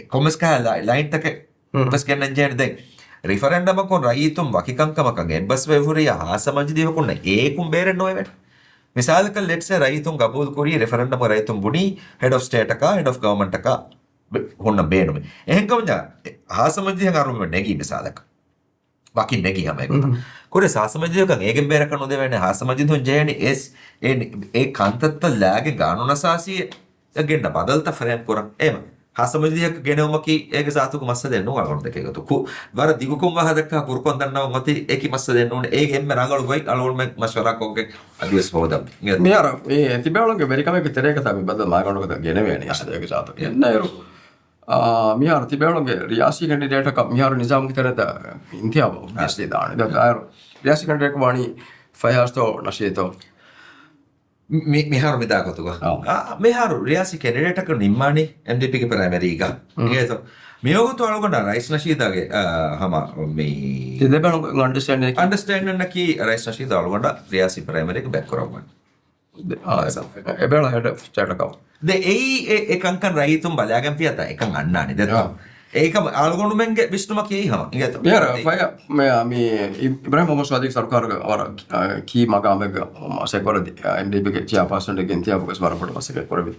කොමස් කා ලයින් තක බස් ගෙන්න ජෙන් දෙන් රිෆරන්ඩම් කොන් රයිතුම් වකිකංකමක ගෙබ්බස් වෙවුරිය හාස මජලිව කොන්න ඒකුම් බේරෙන්න නොවේ මිසාලක let's say රයිතුම් ගබුල් කොරිය රිෆරන්ඩම් රයිතුම් බුනි head of state එක head of government එක හොන්න බේනුමේ එහෙන්කම ජා හාස මජලිහ කරුම නැගී මිසාලක වකින් නැගී හැම එකක් කොරේ හාස මජලිහක ඒගෙන් බේරක නොදෙවෙන්නේ හාස මජලිහුන් ජයනි එස් ඒ කන්තත්ත ලෑගේ ගානු නසාසිය ගෙන්න බදල්ත ෆ්‍රේම් කරන් එම හාස මජලිහක ගෙනවමකි ඒක සාතුක මස්ස දෙන්න අලගොන් දෙකේගතු ಕು ವರ ದಿಗುಕುಂ ವಹದಕ್ಕ ಕುರ್ಕೊಂಡ್ ದನ್ನವ ಮತಿ ಏಕಿ ಮಸ್ಸ දෙන්න ඕනේ ඒක එම්ම රංගලු ගොයි අලගොන් මෙ මෂවරක් ඔගේ අදිවස් හොදම් මියාර මේ තිබෙවලගේ වෙරිකමක tereka තමයි බද මාගණක ගෙනවෙන්නේ අසදයක සාතු එන්නයරු මියාර තිබෙවලගේ රියාසි කැන්ඩිඩේට් එක මියාර නිසාම් කිතරද ඉන්තියාව obviously දාන්නේ දැන් රියාසි කැන්ඩිඩේට් වාණි ෆයස්තෝ නශීතෝ මිහාරු මිදාගතුග මිහාරු රියාසි කැන්ඩිඩේට් එක නිම්මානි MDP ගේ ප්‍රයිමරි එක ඒත මියෝගතු අලගොන රයිස් නශීදාගේ හම මේ තිබෙවලගේ අන්ඩර්ස්ටෑන්ඩ් නකි රයිස් නශීදා අලගොන රියාසි ප්‍රයිමරි එක බැක් කරවන්න එබැල හෙඩ ස්ටේට් එක ඒ එකංකන් රයිතුම් බලාගම් පියත එකන් අන්නානේ දෙත ඒක අලගොන මෙන්ගේ විශ්නුම කියයි හම ඉගත මියාර ෆය මේ ඉබ්‍රාහිම් මොහමද් සාදික් सरकार ಅವರ ಕೀ ಮಗಾಮೆಗ ಸೆಕೊರ MDP ಗೆ ಚೇರ್ಪರ್ಸನ್ ಗೆ ಇಂತಿಯಾಬ ಕಸ್ ಬರಪಡ ಮಸಕೆ ಕೊರಬಿ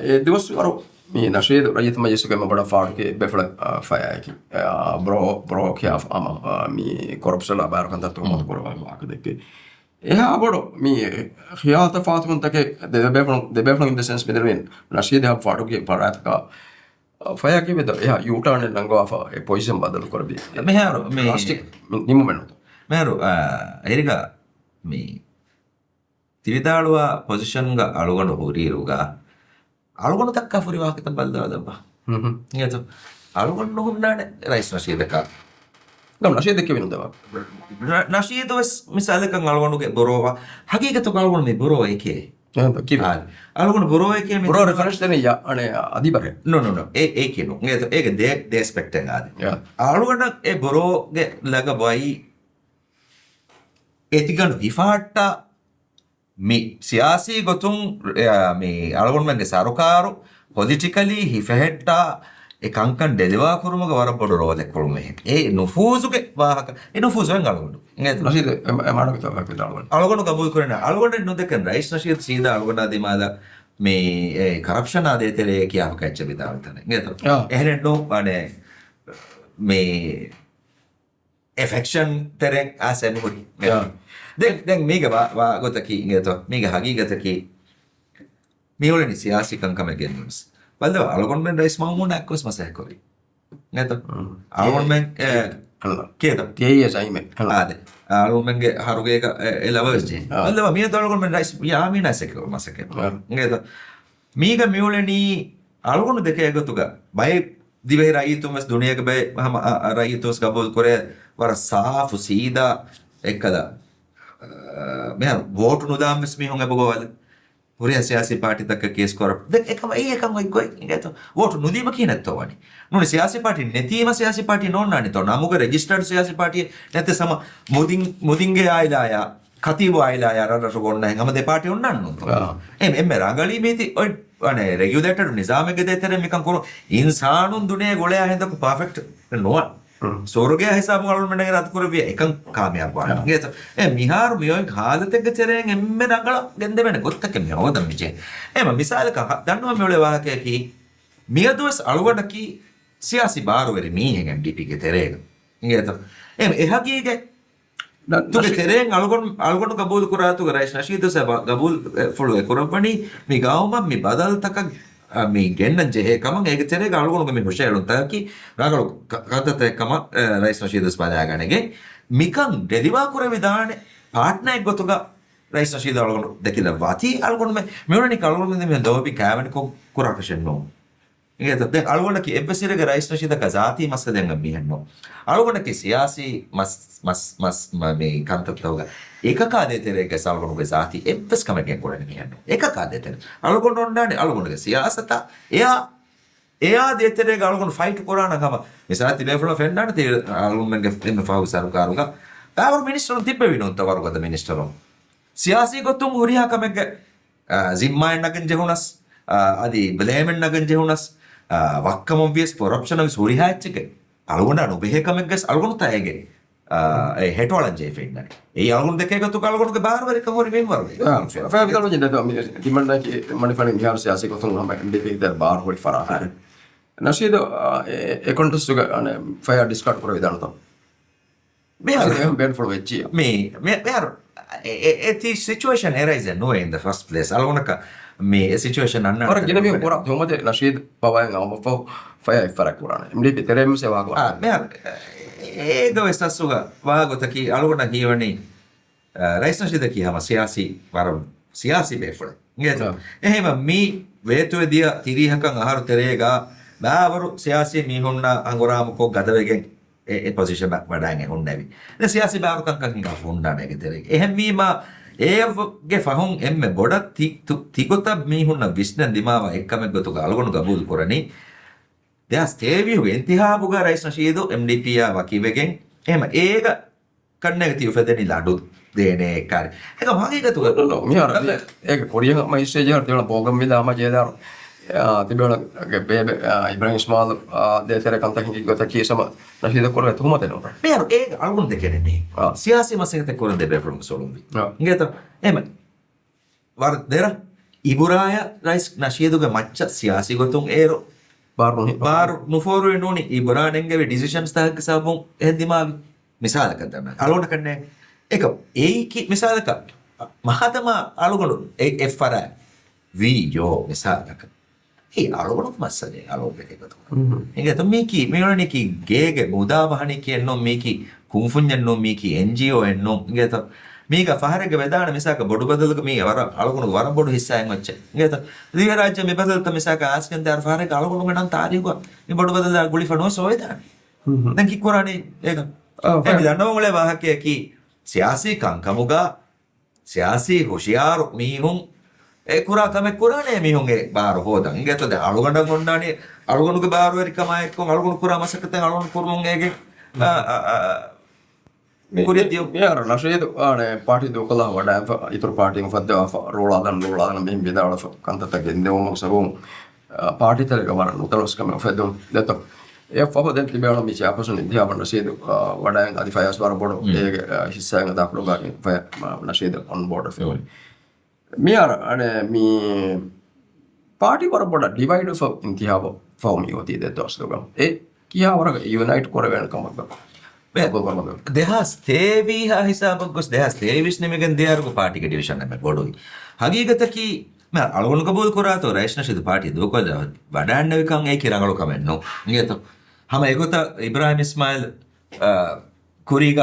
ඒ ದಿವಸ ಅವರು mi nascido rayit ma yesu kema bada far ke befla faya ki bro ki af ama mi corruption la bar kan ta to mo ko ba ka de ke abodo mi khiyata fatun ta ke de befla in the sense bedrin nascido ha faro ke parat ka faya ki bedo yuta ne nango afa e position badalu korbi මෙහාරු මේ plastic nimu menu මෙහාරු එරිග මේ තිරිතාළුවා පොසිෂන් ಗ ಅಳುಗೊಂಡು ಹೋರಿರುಗ ಅಳುಗೊಂಡು ತಕ್ಕ ಫುರಿ ವಾಕಿತ ಬಲ್ದವದಪ್ಪ ಇಂಗೇತು ಅಳುಗೊಂಡು ಹುಣ್ಣಾಣೆ ರೈಸ್ ನಶೀದಕ gam nascido ke benu dava ನಶೀದು ಮಿಸಾಲಕ ಅಳುಗೊಂಡುಗೆ ಬರೋವ ಹಗೀಗತು ಅಳುಗೊಂಡು ಮಿ ಬರೋ ಏಕೆ ki ಅಳುಗೊಂಡು ಬರೋ ಏಕೆ ಮಿ bro reference tene ya ane adi bare no no no ಏಕೆ ನೋ ಇಂಗೇತು ಏಕೆ ದೇ ಎಕ್ಸ್ಪೆಕ್ಟ್ ಆದ yeah ಅಳುಗೊಂಡು ಎ ಬರೋಗೆ ಲಗ ಬಾಯಿ එතිගණු හිෆාට්ට මේ සියාසී ගොතුන් මේ අලගොන්මන්ගේ සරුකාරු පොලිටිකලි හිෆහෙට්ටා එකංකන් ඩෙලිවා කුරුමග වරපොඩු රෝලෙ කුරුමෙ ඒ නුෆූසුගේ වාහක ඒ නුෆූසුවෙන් අලගොන්ඩු nascido mano ke ta ke dalwan අලගොන්ඩු ගබුල් කරන අලගොන්ඩු නොදකන් රයිස් නශීත් සීදා අලගොන්ඩා දිමාද මේ කරප්ෂන් ආදේ තෙරේ කියාව කච්ච බිදාවතන නේද එහෙනෙන්නෝ අනේ මේ affection tereng asen huri den miga wa gotaki ngeto miga hagigata mioleni siasi kan kame genus balda algon men rais mamun akos masakori ngeto algon men keto tiye saime ade algon men ge haruge ka elawasje balda mi algon men rais yami nasake masake ngeto miga mioleni algon deke gotuga bay දිවේ රයිතුමස් දුනියක බයි මහම රයිතුස් ගබල් කොරේ වර සාෆු සීදා එක්කද මෙහර වෝට් නුදාම්ස් මිහුන් එබගවල පුරිය සියාසි පාටි තක කේස් කර දෙක එකම ගොයි ඉගත වෝට් නුදීම කියනත්තවනි නුනේ සියාසි පාටි නැතිම සියාසි පාටි නොන්නානි තෝ නමුක රෙජිස්ටර්ඩ් සියාසි පාටි නැත්te සම මුදින්ගේ ආයිලායා කතිබෝ ආයිලායා රට ගොන්න හැම දෙපාටි ඔන්නන්නු එම්මෙ රංගලි මේති ඔය අනේ රෙගියුලේටර් නිසාමෙක දෙතර මිකන් කොර ඉන්සානුන් දුනේ ගොලයා හෙන්දක පර්ෆෙක්ට් නොව ස්වර්ගය හිසාබ වල මෙන්න රත් කරවිය එකන් කාමයක් වань ගේත මිහාර මියෝ කාලතෙක චරෙන් එම්මෙ රංගල ගෙන්ද වෙන ගොත්තක මියෝද මිචේ එම මිසාලක දන්නවා මෙවලේ වාහකයකි මියදුස් අලුවඩකි සියාසි බාරවරි මීහෙන් MDP ගේ තෙරේක ගේත එම එහගීගේ තුගේ තෙරෙන් අලුගොන් ගබූල් කුරාතු රයිස් නශීදු සබ ගබූල් ෆොලෝ කරපණි මේ ගාවම මේ බදල් තක මේ ගෙන්නන් ජෙහෙ කමන් ඒක තෙරේ අලුගොන් මේ හොෂයලුන් තකි රාගල කතත කම රයිස් නශීදු ස්පාදාගණගේ මිකන් ඩෙලිවා කුර විදානේ පාර්ට්නර් එක ගොතුග රයිස් නශීදු අලුගොන් දෙකිල වාති අලුගොන් මෙවරණි කලුගොන් මේ දෝපි කෑවන කුරාකෂන් නෝ ඉතින් දැන් අලුගොන්ගේ එම්බසිරගේ රයිස් නශීදක ಜಾති මස්සදෙන් මිහෙන්නෝ අලුගොන්ගේ සියාසි මස් මේ කන්තත්තවග ඒකකාදේ තෙරේගේ සල්ගොන්ගේ ಜಾති එම්බස් කමකෙන් කොරන්නේ මිහෙන්නෝ ඒකකාදේ තෙර අලුගොන් ඔන්නානේ අලුගොන්ගේ සියාසත එයා දෙතරේ අලුගොන් ෆයිට් කරාන ගම මිසලා තිබෙෆල ෆෙන්නාන තේ අලුගොන්ගේ එන්න ෆාවු සරුකාරුග තාවර මිනිස්ටර් තිබ්බේ විනෝත් තවරුගද මිනිස්ටර් සියාසි ගොතුම් හුරියා කමක জিম্মাයන් නගන් ජෙහුනස් අදි බලේමන් නගන් ජෙහුනස් වක්කම වියස් කොරප්ෂන් විස් හුරිහාච්චක අලුගොන්ඩ අනුබෙහෙකමක් ගස් අලුගොන් තයගේ හෙටවලන් ජේ ෆෙන්නනේ ඒ අලුගොන් දෙක එකතු කලගොන්ගේ බාරවර එක හොරි මෙන් වරේ fa vital wajin da mi dimanda ki manifani mihar siasi ko thong hama MDP der bar hori fara nashido e contest ga ane fire discard kore vidana to මෙහර ben for vechi මෙහර A සිචුේෂන් arise no in the first place අලුගොනක මේ සිචුේෂන් අන්න ora gina mi pora thomade nashid pawaen ama fo fire fara kurane MDP terem se wa ko මෙහර ඒක වෙස්සසුග වාගොතකි අලුගොන කියවනේ රයිස් නශීද කියහම සියාසි වරම් සියාසි බේෆල නේද එහෙම මේ වේතුවේදිය තිරිහකන් අහරු තෙරේගා බාවරු සියාසි මිහුන්න අංගොරාමකෝ ගදවෙගෙන් ඒ පොසිෂන් එක වඩාගෙන හොන්නේවි දැන් සියාසි බාවරු කංකන් ගා හොන්නානේ ගෙතරේ එහෙම වීම ඒගේ ෆහුන් එම්මෙ බොඩ තිගොත මිහුන්න විශ්න දිමාව එක්කම ගොතුග අලුගොන ගබූල් කරණි දැන් ස්ටේවියු එන්තිහාබුගා රයිස් නශීදු MDP යා වකිවෙගෙන් එහෙම ඒක කන්නගතිය ෆෙදෙනි ලඩු දේනේ කාරි ඒක වගේ ගතු no mi ora e korea ma isse jar tela program vida ama jedar tibela ke bebe Ibrahim Ismail de tere kanta hingi gota ki sama nashida korre tuhuma teno මෙයාර ඒක අලුගොන් දෙකනේ සියාසි මසෙකට කොරන් දෙබේ ප්‍රොම් සොලුම්බි නේද එහෙම වර දෙර Iburaya rais nashiduga macha siyasi gotong ero bar nuforu nuni ibura nenge decisions tak sabung hendima misal kadana alona kanne eka eiki misal ka mahadama alugonu e fara vi yo misal ka he alugonu masale alugonu ekatu inge to miki mirani ki gege muda bahani ki enno miki kungfunyan no miki NGO enno inge to මේක ෆහරක වෙදාන මිසක බොඩු බදලක මේ වර අලගුණු වර බොඩු හිස්සයන් වච්ච නේද දිව රාජ්‍ය මේ බදලත මිසක ආස්කන් දාර ෆහරක අලගුණු ගණන් තාරියක මේ බොඩු බදල ගුලි ෆනෝ සෝයදාන දැන් කි කුරානේ ඒක ඒ දන්නව මොලේ වාහකේ කි සියාසී කංකමුගා සියාසී හොෂියාර මීහුන් ඒ කුරා කම කුරානේ මීහුන්ගේ බාර හොදන් ඉගත ද අලගුණ ගොන්නානේ අලගුණුගේ බාර වෙරි කමයි කො අලගුණු කුරා මසකතෙන් අලගුණු කුරුමුන් ඒගේ Miara nasheedu aane party do kala wada itur party ng fadda roladan mem bidala kantata gende o magsabong party talaga wala nutalos kami fedon deto e fo den tibela mi cha pason india ban nasheedu wada ang adi fayas wara bodo e hissa ng da proga fa nasheedu on board of it miara aane mi party wara boda divide of india fo mi oti de dos doga e kiya wara unite koreven kamagba දෙහස් තේවී හිසාබක් ගොස් දෙහස් තේවිස් නෙමගෙන් දෙයාරක පාටික ඩිවිෂන් එම ගොඩුයි හගීගතකි ම අලගුණු කබූල් කරාතෝ රයිෂ්ණ සිදු පාටි දුකොල්ද වඩාන්න විකන් ඒ කිරඟලු කමෙන්නෝ නියත හම එගොත ඉබ්‍රාහිම් ඉස්මායිල් කුරීග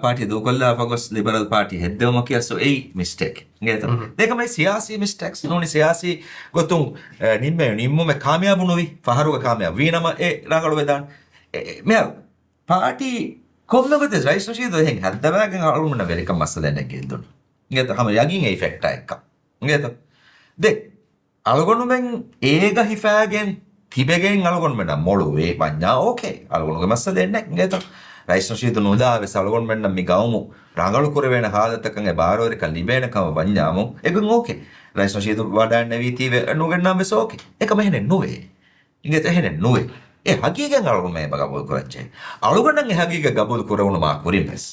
පාටි දුකොල්ලා ෆගොස් ලිබරල් පාටි හෙද්දවම කියසෝ ඒ මිස්ටේක් නියත දෙකමයි සියාසී මිස්ටේක්ස් නෝනි සියාසී ගොතුන් නිම්මුම කාමයාබුණුවි ෆහරුව කාමයා වීනම ඒ රඟලු වෙදාන් මෙ පාටි කොම්මගත රයිස්නශීද හෙන් හැදවෑගෙන් අලුමන වෙරික මස්ස දැන ගෙල්දුන ගත හම යගින් ඒ ෆෙක්ට එක්ක ගත දෙ අලගොනුමෙන් ඒක හිෆෑගෙන් තිබෙගෙන් අලගොන්මෙන මොළුවේ පඥා ඕකේ අලගොනුග මස්ස දෙන්න ගත රයිස්නශීද නොදාව සලගොන් මෙන්න මි ගවමු රඟලු කරවෙන හාදතකගේ බාරෝරික ලිබේනකම වඥාමු එකන් ඕකේ රයිස්නශීද වඩාන්න වීතිව නුගන්නාම සෝකේ එක මෙහෙන නොවේ ඉගත එහෙන නොවේ ඒ හගීගෙන් අලුගොන් මේ ගබුල් කරච්චේ අලුගොන්නම් ඒ හගීග ගබුල් කරවුන මා කුරින්පස්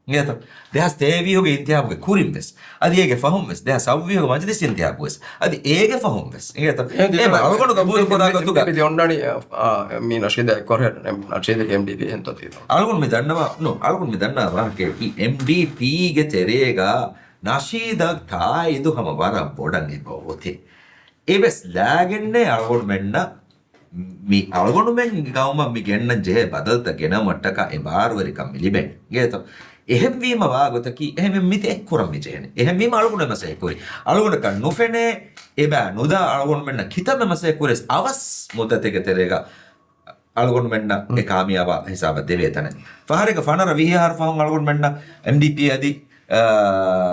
නියත දෙහස් තේවියෝගේ ඉන්තියාබුගේ කුරින්පස් අදි ඒගේ ෆහුම්ස් දෙහස් සව්වියෝගේ මජ්ලිස් ඉන්තියාබුස් අදි ඒගේ ෆහුම්ස් නියත ඒ අලුගොන් ගබුල් කරාගතු අපි ඔන්නනි මේ නෂීද කොරේ නෂීද MDP එන්තෝ තියෙනවා අලුගොන් මේ දන්නවා නෝ අලුගොන් මේ දන්නවා වාකේ MDP ගේ තෙරේගා නෂීද තායිදු හැම වර බොඩන් ඉබෝති ඒවස් ලාගෙන්නේ අලුගොන් මෙන්න mi algonumen gawma mi genna je badalta gena mattaka e barwarika miliben geto එහෙම වීම වාගතකි එහෙම මිත එක්කුරම් මිජේනේ එහෙම වීම අලගොන මසේ කුරි අලගොන ක නොෆෙනේ එබා නොදා අලගොන මෙන්න කිතම මසේ කුරස් අවස් මුදතක තෙරේග අලගොන මෙන්න ඒ කාමියාව හිසාබ දෙවේතන ෆහරක ෆනර විහාර ෆහන් අලගොන මෙන්න MDP අදි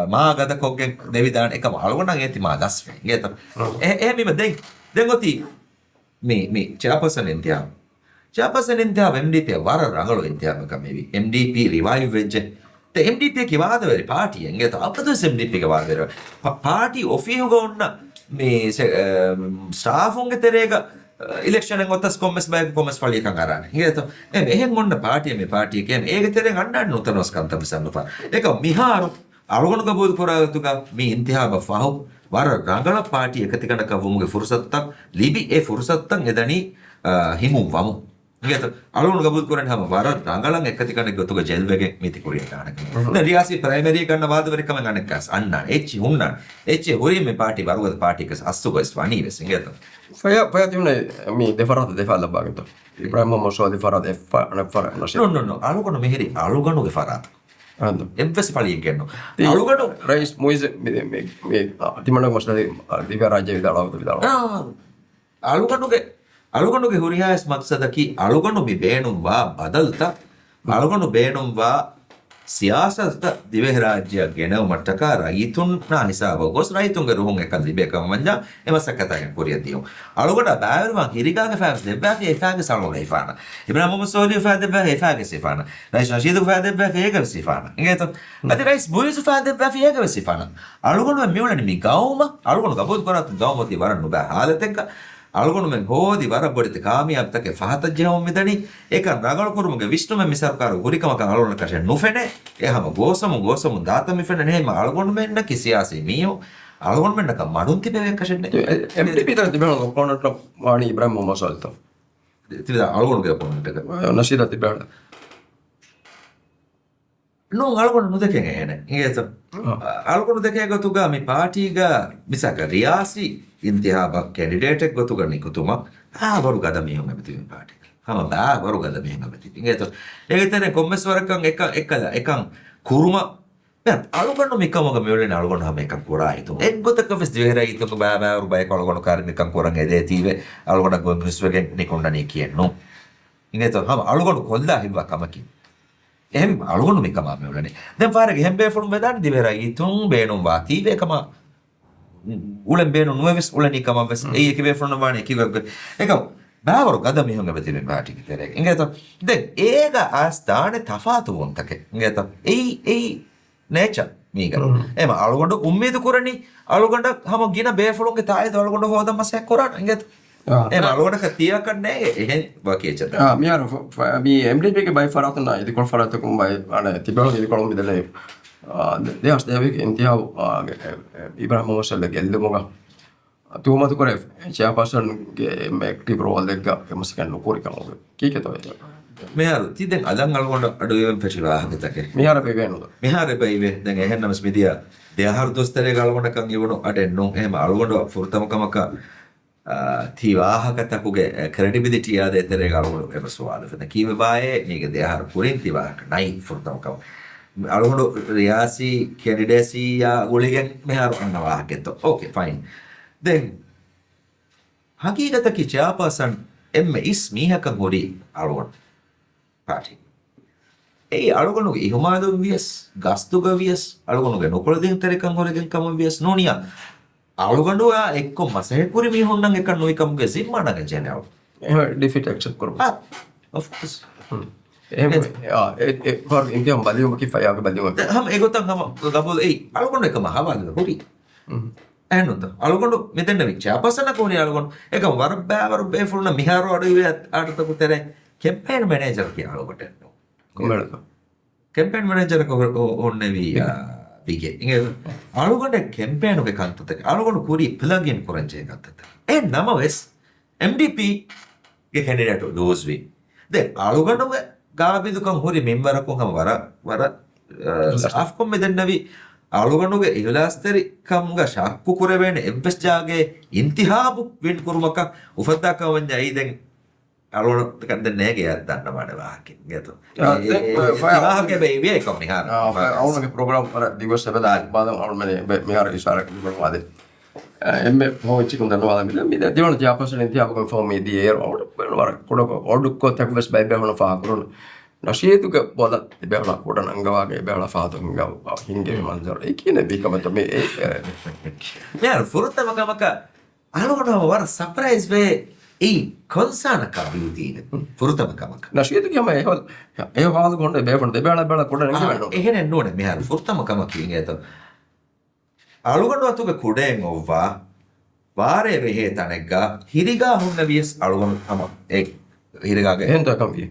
මා ගද කොග්ගෙන් දෙවිදාන එකම අලගොන ඒති මා දස්වේ ගේත එහෙම වීම දෙන් ගොති මේ chairperson ඉන්දියාව chairperson ඉන්දියාව MDP වර රංගලෝ ඉන්දියාව කමෙවි MDP revive වෙච්ච the MDP ki vaada veri party engeta apadu MDP ki vaada veri party ofiyu gonna me staff unge terega election en otas commerce bag commerce fali kan arane engeta ehen gonna party me party ken ege terega annan utanos kanta bisannu pa eka miharu alugonu kabul koratuga me intihaba fahu war rangala party ekatikana kavumuge fursattak libi e fursattan edani himu vamu engeta alugonu kabul koran hama war rangalan ekatikana gotuga jelwege miti kuriya kana riyasi primary kanna vaada veri kamen anekas anna echi unna echi hori me party warugada party kas assuga swani ves engeta faya timne mi defarata defala bageto ibrahim moso defarata na fara no alugonu meheri alugonu ge farata එම්වස් පලියෙන් කියනවා අලුගඩු රයිස් මොයිස් මේ තිමන මොස්නදී දිව රාජ්‍ය විදාලවත විදාලව අලුගඩුගේ හුරියාස් මක්සදකි අලුගඩු මි බේනුම් වා බදල්ත අලුගඩු බේනුම් වා සියාසත දිවෙහ රාජ්‍ය ගෙනව මට්ටක රයිතුන් නා හිසාව ගොස් රයිතුන්ගේ රුහුන් එක දිබේකම මන්ජා එමසකතයන් කුරිය දියෝ අලුගඩ බෑවරම හිරිගාගේ ෆෑම්ස් දෙබ්බාෆි එෆාගේ සල්ලෝ ලයිෆාන ඉබ්‍රාහිම් මොසෝලි ෆෑදෙබ්බා එෆාගේ සිෆාන රයිස් නෂීද් ෆෑදෙබ්බා ෆේගල් සිෆාන ingeta අද රයිස් බොයිස් ෆෑදෙබ්බා ෆේගල් සිෆාන අලුගඩ මියුලනි මි ගාවම අලුගඩ ගබොත් කරත් ගාවමති වරන්න බෑ हालතෙක අලගොන මෙන් හෝදි වර බොරිත කාමියබ් තක ෆහත ජෙහොම් මෙදනි ඒක රගල කුරුමගේ විෂ්ණු මෙ මිසර්කාර ගුරිකම කන් අලගොන කෂ නුෆෙනේ එහම ගෝසම දාත මිෆෙනේ නේ අලගොන මෙන්න කිසියාසි මියෝ algon men ka madun tibe kasenne MDP tar tibehla konatra Wani Ibrahim Mosalto tibida algon ge point ka nasida tibehla no algon nu deken ehne ingeto algon deken gotuga mi party ga misaka riyasi intihaba candidate ek gotuga nikutuma baru gada mihun abeti party hama baru gada mihun abeti ingeto egitene kommes warakan ekan kuruma algon mikama ga meulene algon hama ekan kura itu gotaka ves divera itu baru baik algon karin ekan kurang ede tive algon go miswegen nikonna ni kienno ingeto hama algon kolla hilwa kamaki එහෙම අලුගොණු මේකම මෙවලනේ දැන් පාරේ ගෙම්බේ ෆොලුම් බෙදාන දිවෙරා ඊතුන් බේනුම් වාති වේකම උලෙන් බේනු නුවෙස් උලනි කම වෙස් ඒ එකේ ෆොලුම් වානේ කිවක එකම බාවරු ගද මිහුන් ගබතිනේ පාටි කිතරේ ඉංගේත දැන් ඒක ආස්ථානේ තෆාතු වොන්තකේ ඉංගේත ඒ නේචර් මීග එම අලුගොණු උම්මේද කරණි අලුගොණ්ඩ හැම ගින බේ ෆොලුම්ගේ තායද අලුගොණ්ඩ හොදම සැක් කරාන ඉංගේත එම අලුගොණ්ඩ කතියකන්නේ එහෙන් වකේචත මියාර මේ MDP ke bai faratna idi kol faratakum bai ana tibelo idi kolom midale දෙහස් දෙවික ඉන්තියාව ඉබ්‍රාහිම් Mohammed ගෙල්ලමුග තුමතු කරේ චයාපර්සන්ගේ ඇක්ටිව් රෝල් එක මස්කන් නොකෝරිකම කීකතෝ මෙහර තිදෙන් අදන් අලගොඩ අඩුවෙන් පෙටිවාහකතකේ මෙහර බෙවෙනුද මෙහර බෙයිවේ දැන් එහෙන්නම ස්මිදියා දෙහර දොස්තරේ ගලගොඩකම් ඉවණු අඩෙන්නු එහෙම අලගොඩ ෆුර්තමකමක තිවාහකතකුගේ ක්‍රෙඩිබිලිටි ආද එතරේ ගලගොඩ එපසවාද ෆෙන කීවේ බායේ මේක දෙහර පුරින් තිවාහක නයි ෆුර්තමකම අලගොඩ රියාසි කැන්ඩිඩේසි යා ගොලිගෙන් මෙහර අන්නවාහකෙතෝ ඕකේ ෆයින් දැන් හකීකතකි චයාපර්සන් එම්ම ඉස් මීහකන් හොරි අලගොඩ පාටි ඒ අලගොනුගේ ඉහුමාදුම් වියස් ගස්තුග වියස් අලගොනුගේ නොකොළදින් තරකන් හොරගෙන් කම වියස් නොනියා අලගොනුවා එක්ක මසහෙකුරි මිහුන්නන් එක නොයිකම්ගේ සිම්මානගෙන් ජනව එහෙම ඩිෆීට් ඇක්සෙප්ට් කරමු of course එහෙම for ඉන්දියම් බලියුම කිෆයාගේ බලියුම හම ඒගොතන් හම ගබල් ඒ අලගොනු එකම හවල්ද හොරි ඇනුත අලගොනු මෙතෙන්ද විචාපසන කොනේ අලගොනු එක වර බෑ ෆුල්න මිහාරෝ අඩුවේ ආටතකු තෙරේ campaign manager කියලා ඔකට කොමලද campaign manager ko onne vi bige inge alugone campaign oge kantata alugone kuri plugin koranje kantata e nama wes MDP ge candidate those we de alugone oge gabidu kan hori member ko ham wara staff ko medennavi alugone oge ihlasteri kam ga shakku kurevene evs jage intihabu win kurumaka ufatta ka wanja iden අලුණ කන්ද නෑගේ අදන්න මඩ වාහකින් ගතු වාහක බේවිය එකම නිහාර අවුණගේ ප්‍රෝග්‍රම් අර දිවස් සබදා බාදම් අවුණමනේ මෙහාර ඉස්සරහ කරනවාද එම්මේ හොච්චි කුන්දනවා මිද මිද දිවන තියාපසෙන් තියාපකම් ෆෝම් මේ දී එර් අවුඩ වර කොඩක ඔඩුක්කො තක්වස් බයි බහන ෆාකරුන නශීතුක බොද බහන කොඩ නංගවාගේ බහන ෆාතුන් ගව හින්ගේ මන්දර ඒ කියන්නේ බිකමත මේ යාර ෆුරුතමකමක අලුණ වර සර්ප්‍රයිස් වේ ඒ කොන්සාන කබියුදීන ෆුරුතමකමක නශීතුකම ඒ හාල් ගොන්න බේෆන දෙබැල බැල කොඩ නංගවනවා එහෙන නෝනේ මෙහාර ෆුරුතමකමක කියන්නේ අලුගඩ වතුගේ කුඩෙන් ඔව්වා වාරේ වෙහෙ තනෙග්ගා හිරිගා හුන්න වියස් අලුගම තම ඒ හිරිගාගේ එහෙන් තකම් විය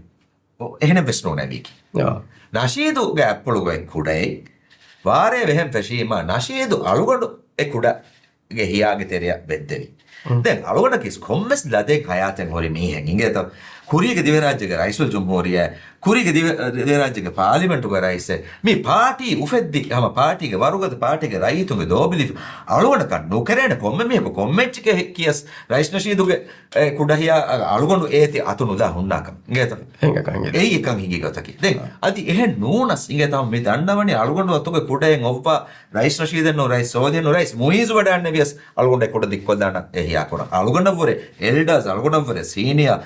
එහෙන වෙස් නෝනේ වීකි නශීදුගේ අප්පලුගේ කුඩේ වාරේ වෙහෙන් පැෂීම නශීදු අලුගඩ ඒ කුඩගේ හියාගේ තෙරිය බෙද්දෙවි දැන් අලුගඩ කිස් කොම්මස් ලදේ කයාතෙන් හොරි මීහෙන් ඉංගේත කුරියගේ දිවරාජ්‍යගේ රයිසුල් ජම්හූරිය කුරියගේ දිවරාජ්‍යගේ පාර්ලිමේන්තුගේ රයිස මේ පාටි උෆෙද්දි හැම පාටිගේ වරුගත පාටිගේ රයිතුගේ දෝබිලි අලුගඩ කන් නොකරේන කොම්ම මේක කොම්මෙච්චිගේ කියස් රයිස් නශීදුගේ කුඩහියා අලුගඩ ඒති අතුනුදා හුන්නාකම් ඉංගේත ඒ එකන් හිගිගතකි දැන් අදි එහෙන් නෝනස් ඉංගේත මේ දන්නවනේ අලුගඩ වතුගේ කුඩෙන් ඔව්වා රයිස් නශීදෙන් නෝ රයිස් සෝදෙන් නෝ රයිස් මොයිස් වඩන්නේ වියස් අලුගඩ කුඩ දික්කොල් දාන එහියා කොන අලුගඩ වරේ එල්ඩර්ස් අලුගඩ වරේ සීනියර්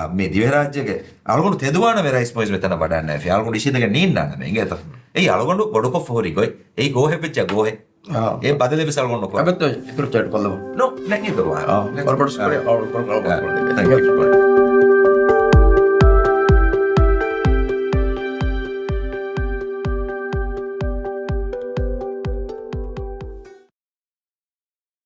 මේ දිවරාජ්‍යගේ අලුගොඩු තෙදුවාන වෙරයිස් මොයිස් මෙතන වඩන්නේ නැහැ අලුගොඩු ඉසිදගේ නීන්නන්න මේ ඉංගේත ඒ අලුගොඩු බොඩකො ෆෝරි ගොයි ඒ ගෝහෙ පෙච්ච ගෝහෙ ඒ බදලෙ විස අලුගොඩු කො අබත් ඉතුරු චැට් කොල්ලම නෝ නැගී දවා ඔල්බඩ් ස්කෝරේ ඔල් කොල්